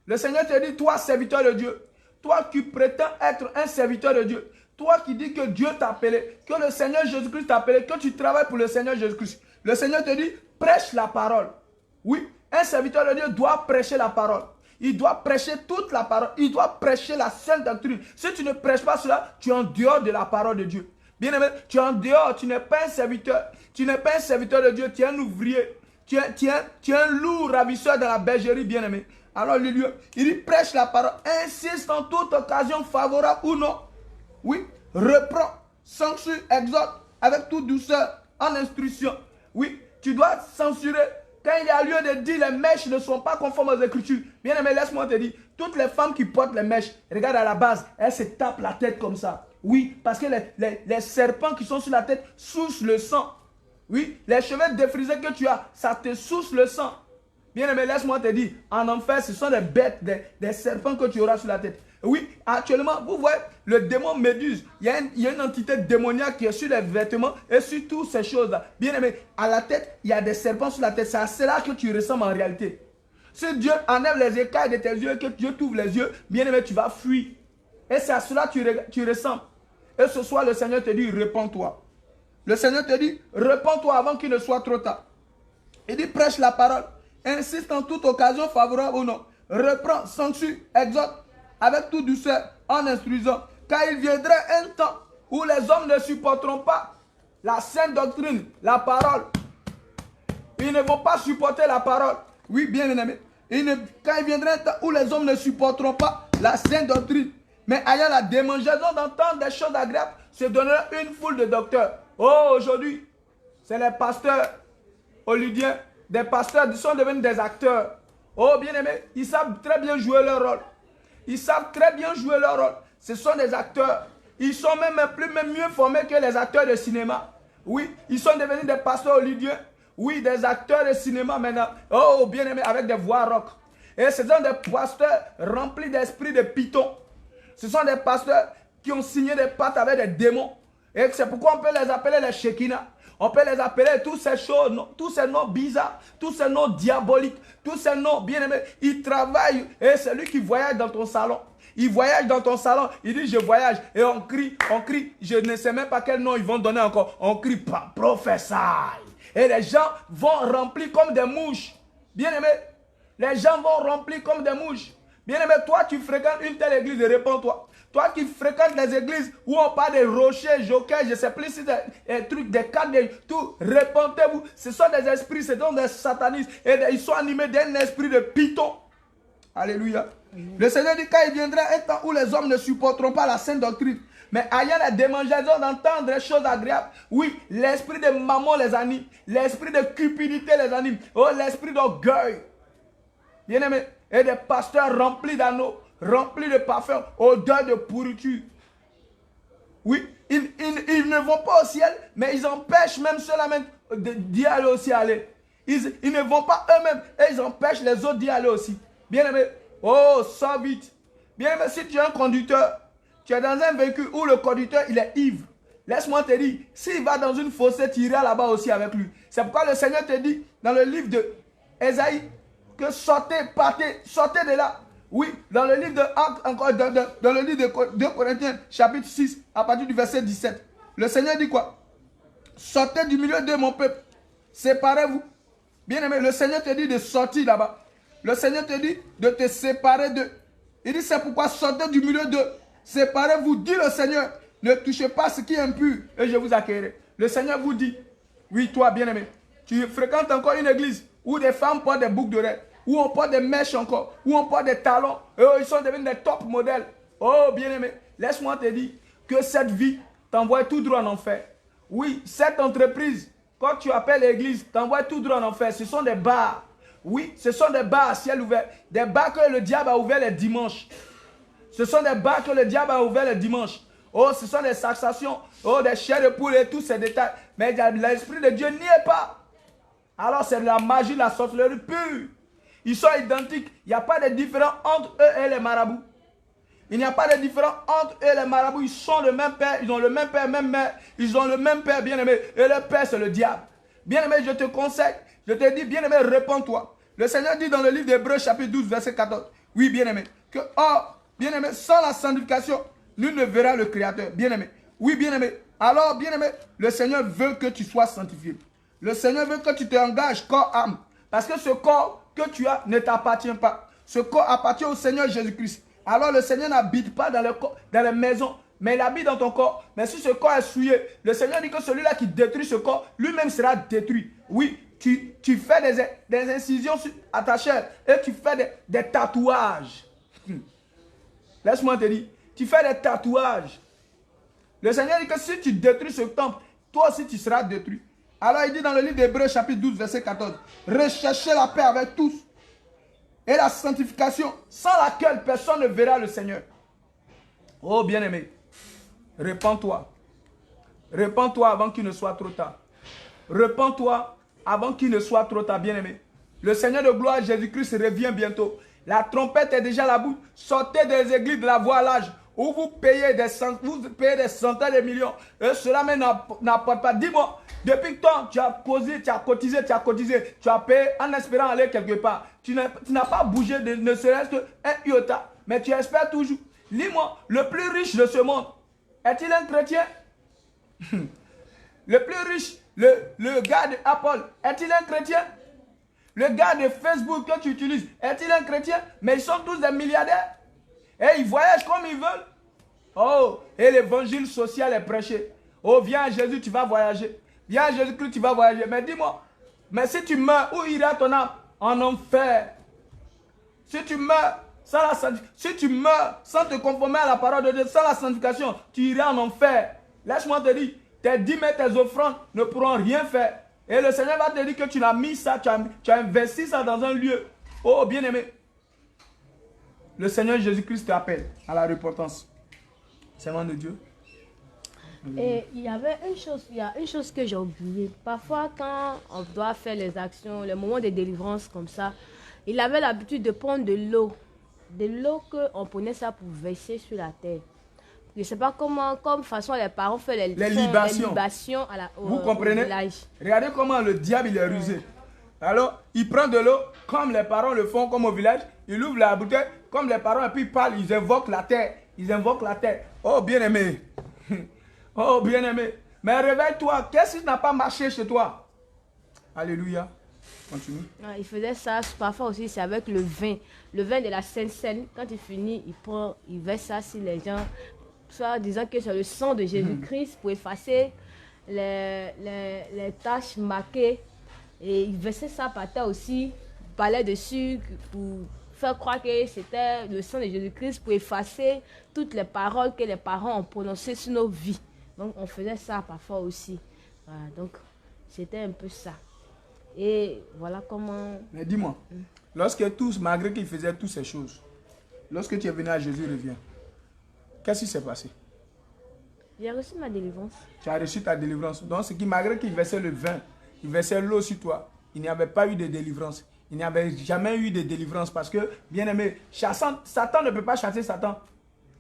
Le Seigneur te dit, toi, serviteur de Dieu, toi qui prétends être un serviteur de Dieu, toi qui dis que Dieu t'a appelé, que le Seigneur Jésus-Christ t'a appelé, que tu travailles pour le Seigneur Jésus-Christ. Le Seigneur te dit, prêche la parole. Oui, un serviteur de Dieu doit prêcher la parole. Il doit prêcher toute la parole. Il doit prêcher la sainte doctrine. Si tu ne prêches pas cela, tu es en dehors de la parole de Dieu. Bien-aimé, tu es en dehors. Tu n'es pas un serviteur. Tu n'es pas un serviteur de Dieu. Tu es un ouvrier. Tu es un loup ravisseur dans la bergerie, bien-aimé. Alors, il dit, prêche la parole. Insiste en toute occasion, favorable ou non. Oui, reprends, censure, exhorte avec toute douceur, en instruction. Oui, tu dois censurer. Quand il y a lieu de dire les mèches ne sont pas conformes aux Écritures. Bien aimé, laisse-moi te dire, toutes les femmes qui portent les mèches, regarde à la base, elles se tapent la tête comme ça. Oui, parce que les serpents qui sont sur la tête soufflent le sang. Oui, les cheveux défrisés que tu as, ça te souffle le sang. Bien aimé, laisse-moi te dire, en enfer, ce sont des bêtes, des serpents que tu auras sur la tête. Oui, actuellement, vous voyez, le démon Méduse, il y a une entité démoniaque qui est sur les vêtements et sur toutes ces choses-là. Bien aimé, à la tête, il y a des serpents sur la tête. C'est à cela que tu ressembles en réalité. Si Dieu enlève les écailles de tes yeux et que Dieu t'ouvre les yeux, bien aimé, tu vas fuir. Et c'est à cela que tu ressembles. Et ce soir, le Seigneur te dit, réponds-toi. Le Seigneur te dit, réponds-toi avant qu'il ne soit trop tard. Il dit, prêche la parole. insiste en toute occasion favorable ou non. Reprend, censure, exhorte avec toute douceur en instruisant. Car il viendrait un temps où les hommes ne supporteront pas la sainte doctrine, la parole. Ils ne vont pas supporter la parole. Oui, bien aimé. Quand il viendrait un temps où les hommes ne supporteront pas la sainte doctrine, mais ayant la démangeaison d'entendre des choses agréables, se donneront une foule de docteurs. Oh, aujourd'hui, c'est les pasteurs olydiens, des pasteurs qui sont devenus des acteurs. Oh, bien aimé, ils savent très bien jouer leur rôle. Ils savent très bien jouer leur rôle. Ce sont des acteurs. Ils sont même mieux formés que les acteurs de cinéma. Oui, ils sont devenus des pasteurs olydiens. Oui, des acteurs de cinéma maintenant. Oh, bien aimé, avec des voix rock. Et ce sont des pasteurs remplis d'esprit de python. Ce sont des pasteurs qui ont signé des pactes avec des démons. Et c'est pourquoi on peut les appeler les Shekinah. On peut les appeler toutes ces choses, tous ces noms bizarres, tous ces noms diaboliques, tous ces noms bien-aimés. Ils travaillent et c'est lui qui voyage dans ton salon. Il voyage dans ton salon, il dit je voyage. Et on crie, je ne sais même pas quel nom ils vont donner encore. On crie professeur. Et les gens vont remplir comme des mouches. Bien-aimé, les gens vont remplir comme des mouches. Bien-aimé, toi tu fréquentes une telle église et réponds-toi. Toi qui fréquentes les églises où on parle de rochers, jokers, je ne sais plus si des trucs, des cadres, tout, répentez-vous. Ce sont des esprits, ce sont des satanistes. Et ils sont animés d'un esprit de python. Alléluia. Le Seigneur dit quand il viendra un temps où les hommes ne supporteront pas la sainte doctrine, mais ayant la démangeaison d'entendre des choses agréables. Oui, l'esprit de maman les anime. L'esprit de cupidité les anime. Oh, l'esprit d'orgueil. Bien-aimé. Et des pasteurs remplis d'anneaux, remplis de parfums, odeur de pourriture. Oui, ils ne vont pas au ciel, mais ils empêchent même ceux-là d'y aller aussi aller. Ils ne vont pas eux-mêmes et ils empêchent les autres d'y aller aussi. Bien-aimé, oh, sors vite. Bien-aimé, si tu es un conducteur, tu es dans un véhicule où le conducteur, il est ivre. Laisse-moi te dire, s'il va dans une fossée, tu iras là-bas aussi avec lui. C'est pourquoi le Seigneur te dit, dans le livre de Ésaïe, que sortez, partez, sortez de là. Oui, dans le livre de Actes, encore, dans le livre de 2 Corinthiens, chapitre 6, à partir du verset 17. Le Seigneur dit quoi? Sortez du milieu de mon peuple. Séparez-vous. Bien-aimé, le Seigneur te dit de sortir là-bas. Le Seigneur te dit de te séparer d'eux. Il dit, c'est pourquoi sortez du milieu d'eux. Séparez-vous, dit le Seigneur. Ne touchez pas ce qui est impur et je vous accueillerai. Le Seigneur vous dit, oui, toi, bien-aimé, tu fréquentes encore une église où des femmes portent des boucles d'oreilles, où on porte des mèches encore, où on porte des talons, et ils sont devenus des top modèles. Oh, bien-aimé, laisse-moi te dire que cette vie t'envoie tout droit en enfer. Oui, cette entreprise, quand tu appelles l'église, t'envoie tout droit en enfer. Ce sont des bars. Oui, ce sont des bars à ciel ouvert. Des bars que le diable a ouverts les dimanches. Ce sont des bars que le diable a ouverts les dimanches. Oh, ce sont des saxations, oh, des chairs de poule et tous ces détails. Mais l'Esprit de Dieu n'y est pas. Alors c'est de la magie, de la sorcellerie pure. Ils sont identiques. Il n'y a pas de différence entre eux et les marabouts. Il n'y a pas de différence entre eux et les marabouts. Ils sont le même père, ils ont le même père, même mère. Ils ont le même père, bien-aimé. Et leur père, c'est le diable. Bien-aimé, je te conseille, je te dis, bien-aimé, réponds-toi. Le Seigneur dit dans le livre d'Hébreux, chapitre 12, verset 14. Oui, bien-aimé. Que, oh, bien-aimé, sans la sanctification, nul ne verra le Créateur. Bien-aimé. Oui, bien-aimé. Alors, bien-aimé, le Seigneur veut que tu sois sanctifié. Le Seigneur veut que tu te engages corps, âme. Parce que ce corps que tu as ne t'appartient pas. Ce corps appartient au Seigneur Jésus-Christ. Alors le Seigneur n'habite pas dans les maisons, mais il habite dans ton corps. Mais si ce corps est souillé, le Seigneur dit que celui-là qui détruit ce corps, lui-même sera détruit. Oui, tu fais des incisions à ta chair et tu fais des tatouages. Laisse-moi te dire, tu fais des tatouages. Le Seigneur dit que si tu détruis ce temple, toi aussi tu seras détruit. Alors il dit dans le livre d'Hébreux chapitre 12 verset 14, recherchez la paix avec tous et la sanctification sans laquelle personne ne verra le Seigneur. Oh bien-aimé, répands-toi. Répands-toi avant qu'il ne soit trop tard. Répands-toi avant qu'il ne soit trop tard, bien-aimé. Le Seigneur de gloire Jésus-Christ revient bientôt. La trompette est déjà à la bouche. Sortez des églises de la voie à l'âge où vous payez des centaines de millions. Et cela même n'apporte pas. Dis-moi, depuis quand tu as causé, tu as cotisé, tu as payé en espérant aller quelque part. Tu n'as pas bougé de ne serait-ce qu'un iota, mais tu espères toujours. Dis-moi, le plus riche de ce monde, est-il un chrétien? Le plus riche, le gars de Apple, est-il un chrétien? Le gars de Facebook que tu utilises, est-il un chrétien? Mais ils sont tous des milliardaires. Et ils voyagent comme ils veulent. Oh, et l'évangile social est prêché. Oh, viens à Jésus, tu vas voyager. Viens à Jésus-Christ, tu vas voyager. Mais dis-moi, mais si tu meurs, où ira ton âme? En enfer. Si tu meurs sans te conformer à la parole de Dieu, sans la sanctification, tu iras en enfer. Laisse-moi te dire, tes dîmes et tes offrandes ne pourront rien faire. Et le Seigneur va te dire que tu as mis ça, tu as investi ça dans un lieu. Oh, bien-aimé. Le Seigneur Jésus-Christ t'appelle à la repentance. C'est le nom de Dieu. Et il y a une chose que j'ai oubliée. Parfois, quand on doit faire les actions, les moments de délivrance comme ça, il avait l'habitude de prendre de l'eau. De l'eau qu'on prenait ça pour verser sur la terre. Je ne sais pas comment, comme façon les parents font les libations Vous comprenez? Regardez comment le diable il est rusé. Alors, il prend de l'eau, comme les parents le font, comme au village. Il ouvre la bouteille, comme les parents, et puis ils parlent, ils invoquent la terre. Ils invoquent la terre. Oh, bien-aimé. Oh, bien-aimé. Mais réveille-toi. Qu'est-ce qui n'a pas marché chez toi? Alléluia. Continue. Il faisait ça, parfois aussi, c'est avec le vin. Le vin de la Sainte Seine. Quand il finit, il verse ça sur les gens. Soit disant que c'est le sang de Jésus-Christ pour effacer les taches marquées. Et il versait ça par terre aussi. Il parlait dessus pour faire croire que c'était le sang de Jésus-Christ pour effacer toutes les paroles que les parents ont prononcées sur nos vies. Donc on faisait ça parfois aussi. Voilà, donc c'était un peu ça. Et voilà comment... Mais dis-moi, malgré qu'ils faisaient toutes ces choses, lorsque tu es venu à Jésus, reviens. Qu'est-ce qui s'est passé? J'ai reçu ma délivrance. Tu as reçu ta délivrance. Donc, malgré qu'il versait le vin, il versait l'eau sur toi, il n'y avait pas eu de délivrance. Il n'y avait jamais eu de délivrance parce que, bien aimé, Satan ne peut pas chasser Satan.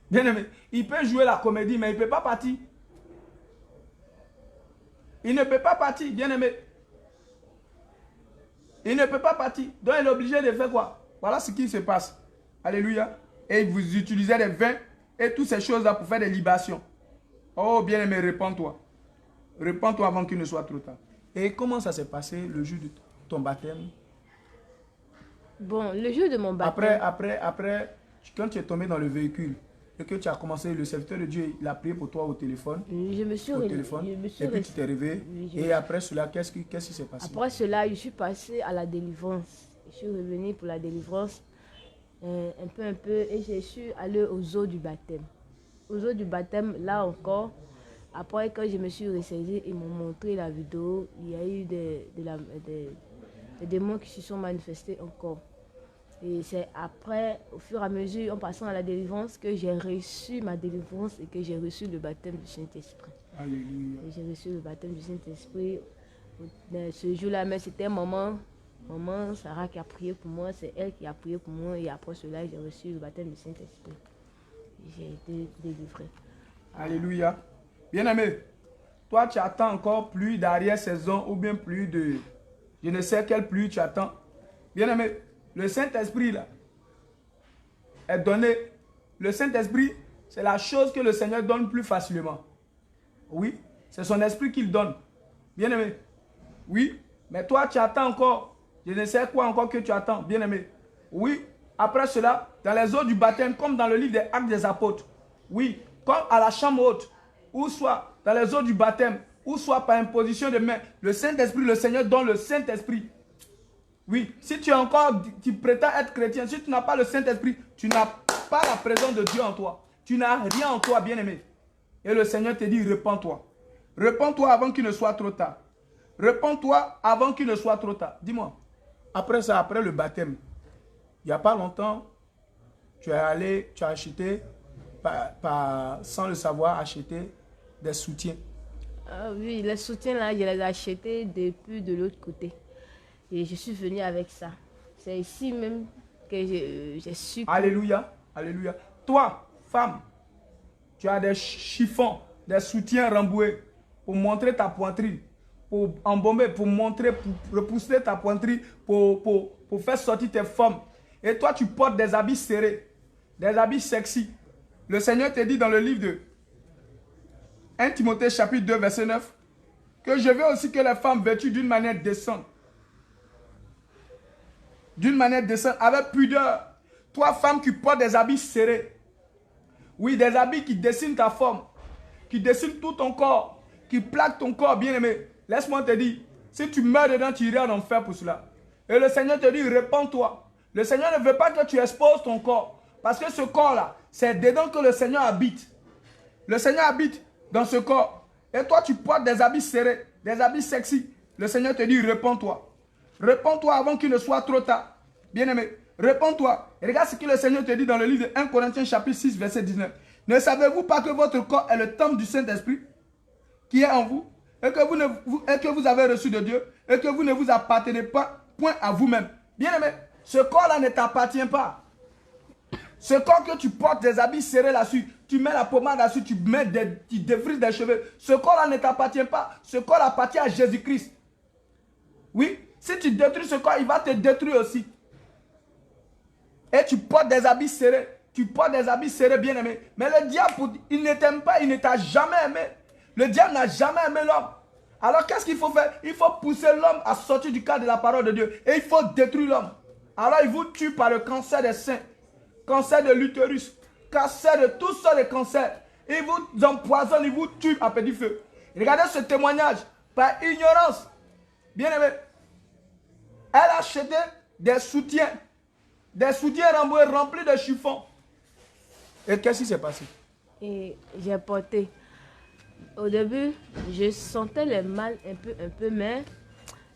Bien aimé, il peut jouer la comédie, mais il ne peut pas partir. Il ne peut pas partir, bien aimé. Il ne peut pas partir. Donc, il est obligé de faire quoi? Voilà ce qui se passe. Alléluia. Et vous utilisez des vins et toutes ces choses-là pour faire des libations. Oh, bien-aimé, répands-toi. Répands-toi avant qu'il ne soit trop tard. Et comment ça s'est passé le jour de ton baptême? Bon, le jour de mon baptême... Après, quand tu es tombé dans le véhicule et que tu as commencé, le serviteur de Dieu, il a prié pour toi au téléphone. Je me suis et puis tu t'es réveillé. Et après cela, qu'est-ce qui s'est passé? Après cela, je suis passé à la délivrance. Je suis revenu pour la délivrance. Un peu, et je suis allé aux eaux du baptême. Aux eaux du baptême, là encore, après quand je me suis ressaisie, ils m'ont montré la vidéo, il y a eu des démons qui se sont manifestés encore. Et c'est après, au fur et à mesure, en passant à la délivrance, que j'ai reçu ma délivrance et que j'ai reçu le baptême du Saint-Esprit. Alléluia. J'ai reçu le baptême du Saint-Esprit. Ce jour-là, mais c'était maman Sarah qui a prié pour moi, c'est elle qui a prié pour moi et après cela, j'ai reçu le baptême du Saint-Esprit. J'ai été délivré. Alléluia. Bien-aimé, toi tu attends encore plus d'arrière-saison ou bien plus de... Je ne sais quelle pluie tu attends. Bien-aimé, le Saint-Esprit là est donné. Le Saint-Esprit, c'est la chose que le Seigneur donne plus facilement. Oui, c'est son esprit qu'il donne. Bien-aimé, oui, mais toi tu attends encore. Je ne sais quoi encore que tu attends, bien-aimé. Oui, après cela, dans les eaux du baptême, comme dans le livre des Actes des Apôtres. Oui, comme à la chambre haute, ou soit dans les eaux du baptême, ou soit par imposition de main. Le Saint-Esprit, le Seigneur donne le Saint-Esprit. Oui, si tu prétends être chrétien, si tu n'as pas le Saint-Esprit, tu n'as pas la présence de Dieu en toi. Tu n'as rien en toi, bien-aimé. Et le Seigneur te dit, répands-toi. Répands-toi avant qu'il ne soit trop tard. Répands-toi avant qu'il ne soit trop tard. Dis-moi. Après ça, après le baptême, il n'y a pas longtemps, tu as acheté, sans le savoir, acheté des soutiens. Ah oui, les soutiens là, je les ai achetés depuis de l'autre côté. Et je suis venue avec ça. C'est ici même que j'ai su. Alléluia, alléluia. Toi, femme, tu as des chiffons, des soutiens remboués pour montrer ta poitrine. Pour embomber, pour montrer, pour repousser ta poitrine, pour faire sortir tes formes. Et toi, tu portes des habits serrés, des habits sexy. Le Seigneur te dit dans le livre de 1 Timothée chapitre 2, verset 9, que je veux aussi que les femmes vêtues d'une manière décente. d'une manière décente, avec pudeur. Toi, femme qui porte des habits serrés. Oui, des habits qui dessinent ta forme, qui dessinent tout ton corps, qui plaquent ton corps, bien-aimé. Laisse-moi te dire, si tu meurs dedans, tu iras en enfer pour cela. Et le Seigneur te dit, répands-toi. Le Seigneur ne veut pas que tu exposes ton corps. Parce que ce corps-là, c'est dedans que le Seigneur habite. Le Seigneur habite dans ce corps. Et toi, tu portes des habits serrés, des habits sexy. Le Seigneur te dit, répands-toi. Répands-toi avant qu'il ne soit trop tard. Bien-aimé, répands-toi. Regarde ce que le Seigneur te dit dans le livre de 1 Corinthiens chapitre 6, verset 19. Ne savez-vous pas que votre corps est le temple du Saint-Esprit qui est en vous et que vous avez reçu de Dieu et que vous ne vous appartenez pas point à vous-même. Bien-aimé, ce corps-là ne t'appartient pas. Ce corps que tu portes des habits serrés là-dessus, tu mets la pommade là-dessus, tu défrises des cheveux. Ce corps-là ne t'appartient pas. Ce corps appartient à Jésus-Christ. Oui, si tu détruis ce corps, il va te détruire aussi. Et tu portes des habits serrés. Tu portes des habits serrés, bien-aimé. Mais le diable, il ne t'aime pas, il ne t'a jamais aimé. Le diable n'a jamais aimé l'homme. Alors qu'est-ce qu'il faut faire? Il faut pousser l'homme à sortir du cadre de la parole de Dieu. Et il faut détruire l'homme. Alors il vous tue par le cancer des seins, cancer de l'utérus, cancer de toutes sortes de cancers. Il vous empoisonne, il vous tue à petit feu. Regardez ce témoignage. Par ignorance, bien-aimé, elle a acheté des soutiens remplis de chiffons. Et qu'est-ce qui s'est passé? Et j'ai porté. Au début, je sentais le mal un peu, mais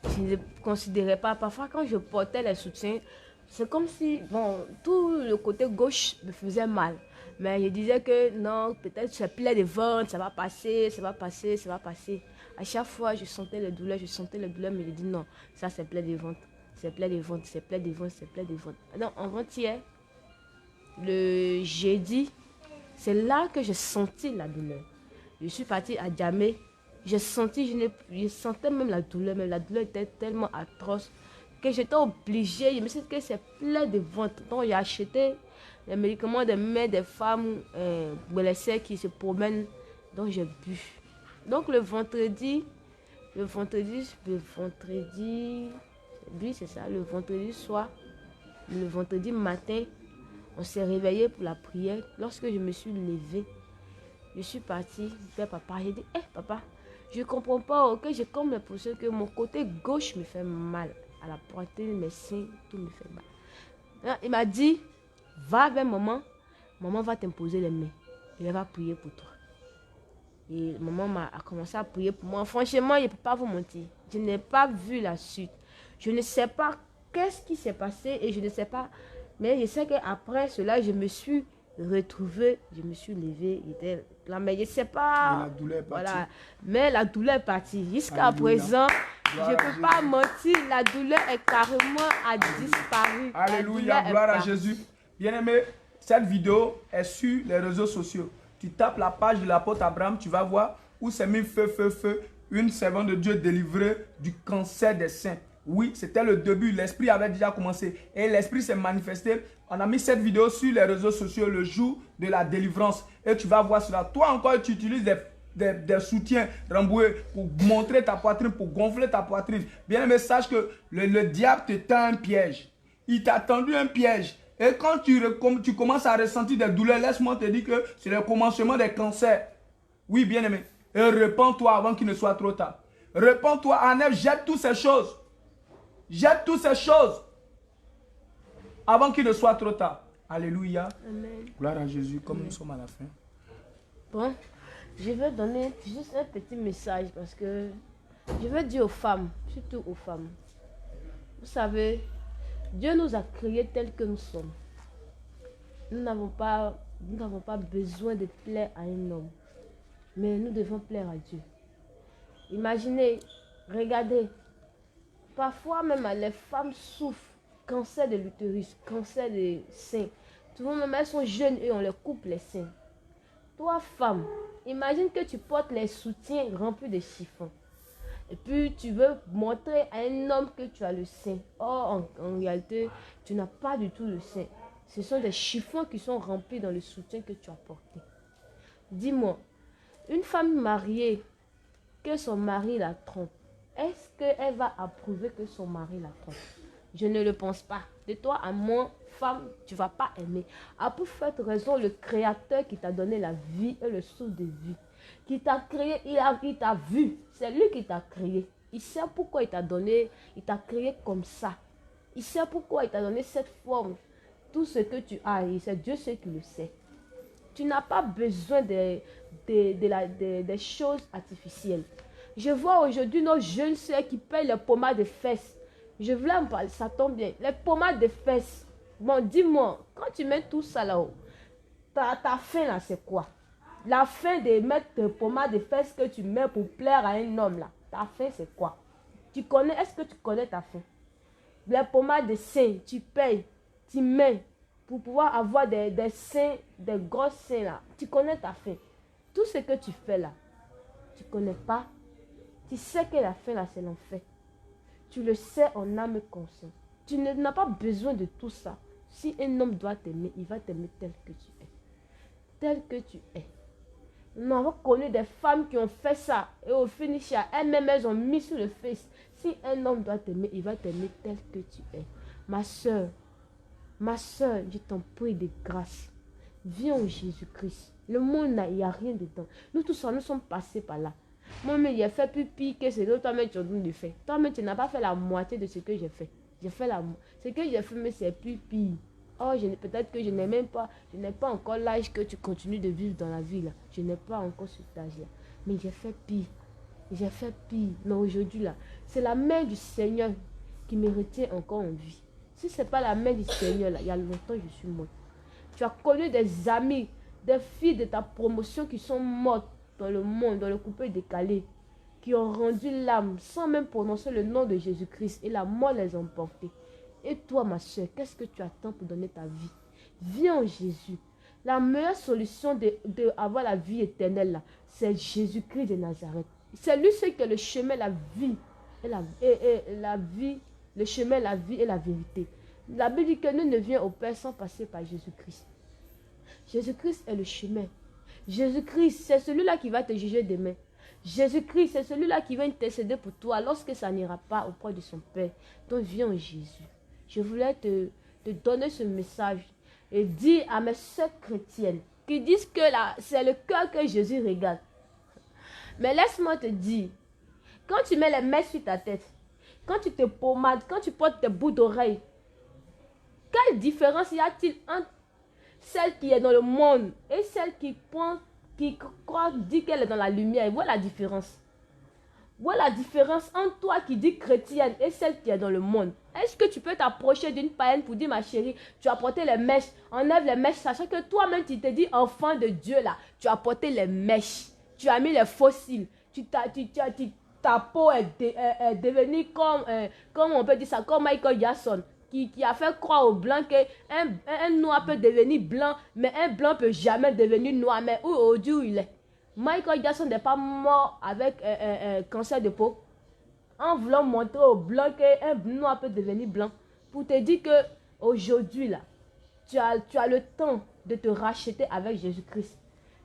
je ne considérais pas. Parfois, quand je portais les soutiens, c'est comme si, bon, tout le côté gauche me faisait mal. Mais je disais que non, peut-être c'est plein de ventre, ça va passer, ça va passer, ça va passer. À chaque fois, je sentais les douleurs, mais je dis non, ça c'est plein de ventre, c'est plein de ventre, c'est plein de ventre, c'est plein de ventre. Donc, avant-hier, le jeudi, c'est là que j'ai senti la douleur. Je suis partie à Djamé. Je sentais même la douleur était tellement atroce que j'étais obligée. Je me suis dit que c'est plein de ventre. Donc j'ai acheté les médicaments des mères, des femmes blessées qui se promènent. Donc j'ai bu. Donc le vendredi, oui c'est ça, le vendredi soir, le vendredi matin, on s'est réveillé pour la prière. Lorsque je me suis levée, je suis partie vers papa. J'ai dit, papa, je ne comprends pas, ok, j'ai comme l'impression que mon côté gauche me fait mal. À la poitrine, mes seins, tout me fait mal. Il m'a dit, va vers maman, maman va t'imposer les mains. Elle va prier pour toi. Et maman a commencé à prier pour moi. Franchement, je ne peux pas vous mentir. Je n'ai pas vu la suite. Je ne sais pas qu'est-ce qui s'est passé et je ne sais pas. Mais je sais qu'après cela, je me suis retrouvée, je me suis levée, là, mais je ne sais pas. Mais la douleur est partie. Voilà. Mais la douleur est partie. Jusqu'à présent, je ne peux pas mentir, la douleur est carrément disparu. Alléluia, gloire à Jésus. Bien-aimé, cette vidéo est sur les réseaux sociaux. Tu tapes la page de l'apôtre Abraham, tu vas voir où c'est mis feu, une servante de Dieu délivrée du cancer des seins. Oui, c'était le début. L'esprit avait déjà commencé. Et l'esprit s'est manifesté. On a mis cette vidéo sur les réseaux sociaux le jour de la délivrance. Et tu vas voir cela. Toi encore, tu utilises des soutiens remboués pour montrer ta poitrine, pour gonfler ta poitrine. Bien aimé, sache que le diable te tend un piège. Il t'a tendu un piège. Et quand tu commences à ressentir des douleurs, laisse-moi te dire que c'est le commencement des cancers. Oui, bien aimé. Et répands-toi avant qu'il ne soit trop tard. Répands-toi, enlève, jette toutes ces choses. Jette toutes ces choses avant qu'il ne soit trop tard. Alléluia. Amen. Gloire à Jésus, comme nous sommes à la fin. Bon, je vais donner juste un petit message parce que je veux dire aux femmes, surtout aux femmes. Vous savez, Dieu nous a créés tels que nous sommes. Nous n'avons pas besoin de plaire à un homme, mais nous devons plaire à Dieu. Imaginez, regardez. Parfois même les femmes souffrent, cancer de l'utérus, cancer des seins. Souvent même elles sont jeunes et on leur coupe les seins. Toi femme, imagine que tu portes les soutiens remplis de chiffons. Et puis tu veux montrer à un homme que tu as le sein. Or en réalité, tu n'as pas du tout le sein. Ce sont des chiffons qui sont remplis dans le soutien que tu as porté. Dis-moi, une femme mariée, que son mari la trompe, est-ce qu'elle va approuver que son mari la trompe? Je ne le pense pas. De toi à moi, femme, tu ne vas pas aimer. À pour cette raison, le Créateur qui t'a donné la vie et le souffle de vie, qui t'a créé, il t'a vu. C'est lui qui t'a créé. Il sait pourquoi il t'a donné, il t'a créé comme ça. Il sait pourquoi il t'a donné cette forme. Tout ce que tu as, c'est Dieu seul qui le sait. Tu n'as pas besoin des choses artificielles. Je vois aujourd'hui nos jeunes sœurs qui payent les pommades de fesses. Je voulais en parler, ça tombe bien. Les pommades de fesses. Bon, dis-moi, quand tu mets tout ça là-haut, ta fin là, c'est quoi? La fin de mettre tes pommades de fesses que tu mets pour plaire à un homme là, ta fin c'est quoi? Est-ce que tu connais ta fin? Les pommades de seins, tu payes, tu mets pour pouvoir avoir des seins, des gros seins là. Tu connais ta fin. Tout ce que tu fais là, tu connais pas. Tu sais que la fin là, c'est l'enfer. Tu le sais en âme et conscience. Tu n'as pas besoin de tout ça. Si un homme doit t'aimer, il va t'aimer tel que tu es. Tel que tu es. Nous avons connu des femmes qui ont fait ça. Et au finish, elles-mêmes, elles ont mis sur le face. Si un homme doit t'aimer, il va t'aimer tel que tu es. Ma soeur, je t'en prie de grâce. Viens en Jésus-Christ. Le monde, il n'y a rien dedans. Nous tous, nous sommes passés par là. Moi-même, j'ai fait plus pire que ce que toi-même tu as dû faire. Toi-même, tu n'as pas fait la moitié de ce que j'ai fait. J'ai fait la moitié. Ce que j'ai fait, mais c'est plus pire. Oh, peut-être que je n'ai pas encore l'âge que tu continues de vivre dans la vie là. Je n'ai pas encore cet âge-là. Mais j'ai fait pire. J'ai fait pire. Mais aujourd'hui là, c'est la main du Seigneur qui me retient encore en vie. Si ce n'est pas la main du Seigneur là, il y a longtemps je suis morte. Tu as connu des amis, des filles de ta promotion qui sont mortes dans le monde, dans le coupé décalé, qui ont rendu l'âme sans même prononcer le nom de Jésus-Christ et la mort les a emportés. Et toi, ma soeur, qu'est-ce que tu attends pour donner ta vie? Viens en Jésus. La meilleure solution d'avoir la vie éternelle, là, c'est Jésus-Christ de Nazareth. C'est lui seul qui est le chemin, la vie, le chemin, la vie et la vérité. La Bible dit que nous ne venons au Père sans passer par Jésus-Christ. Jésus-Christ est le chemin. Jésus-Christ, c'est celui-là qui va te juger demain. Jésus-Christ, c'est celui-là qui va intercéder pour toi lorsque ça n'ira pas auprès de son Père. Donc viens en Jésus. Je voulais te donner ce message et dire à mes sœurs chrétiennes qui disent que c'est le cœur que Jésus regarde. Mais laisse-moi te dire, quand tu mets les mains sur ta tête, quand tu te pommades, quand tu portes tes bouts d'oreilles, quelle différence y a-t-il entre celle qui est dans le monde et celle qui dit qu'elle est dans la lumière? Voilà la différence. Voilà la différence entre toi qui dis chrétienne et celle qui est dans le monde. Est-ce que tu peux t'approcher d'une païenne pour dire, ma chérie, tu as porté les mèches, enlève les mèches, sachant que toi-même tu te dis enfant de Dieu là, tu as porté les mèches, tu as mis les fossiles, ta peau est devenue comme on peut dire ça, comme Michael Jackson, qui a fait croire aux blancs qu'un noir peut devenir blanc, mais un blanc peut jamais devenir noir, mais où il est. Michael Jackson n'est pas mort avec un cancer de peau en voulant montrer aux blancs qu'un noir peut devenir blanc. Pour te dire que aujourd'hui là, tu as le temps de te racheter avec Jésus-Christ.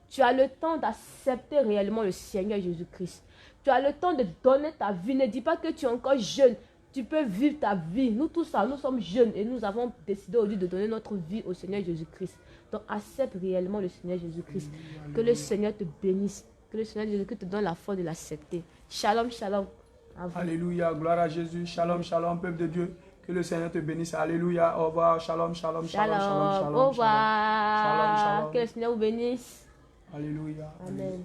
Tu as le temps d'accepter réellement le Seigneur Jésus-Christ. Tu as le temps de donner ta vie. Ne dis pas que tu es encore jeune. Tu peux vivre ta vie. Nous tous ça, nous sommes jeunes et nous avons décidé aujourd'hui de donner notre vie au Seigneur Jésus-Christ. Donc accepte réellement le Seigneur Jésus-Christ. Que le Seigneur te bénisse. Que le Seigneur Jésus-Christ te donne la force de l'accepter. Shalom, shalom. Alléluia, gloire à Jésus. Shalom, shalom, peuple de Dieu. Que le Seigneur te bénisse. Alléluia, au revoir. Shalom, shalom, shalom, shalom, shalom. Au revoir. Shalom, shalom. Que le Seigneur vous bénisse. Alléluia. Amen.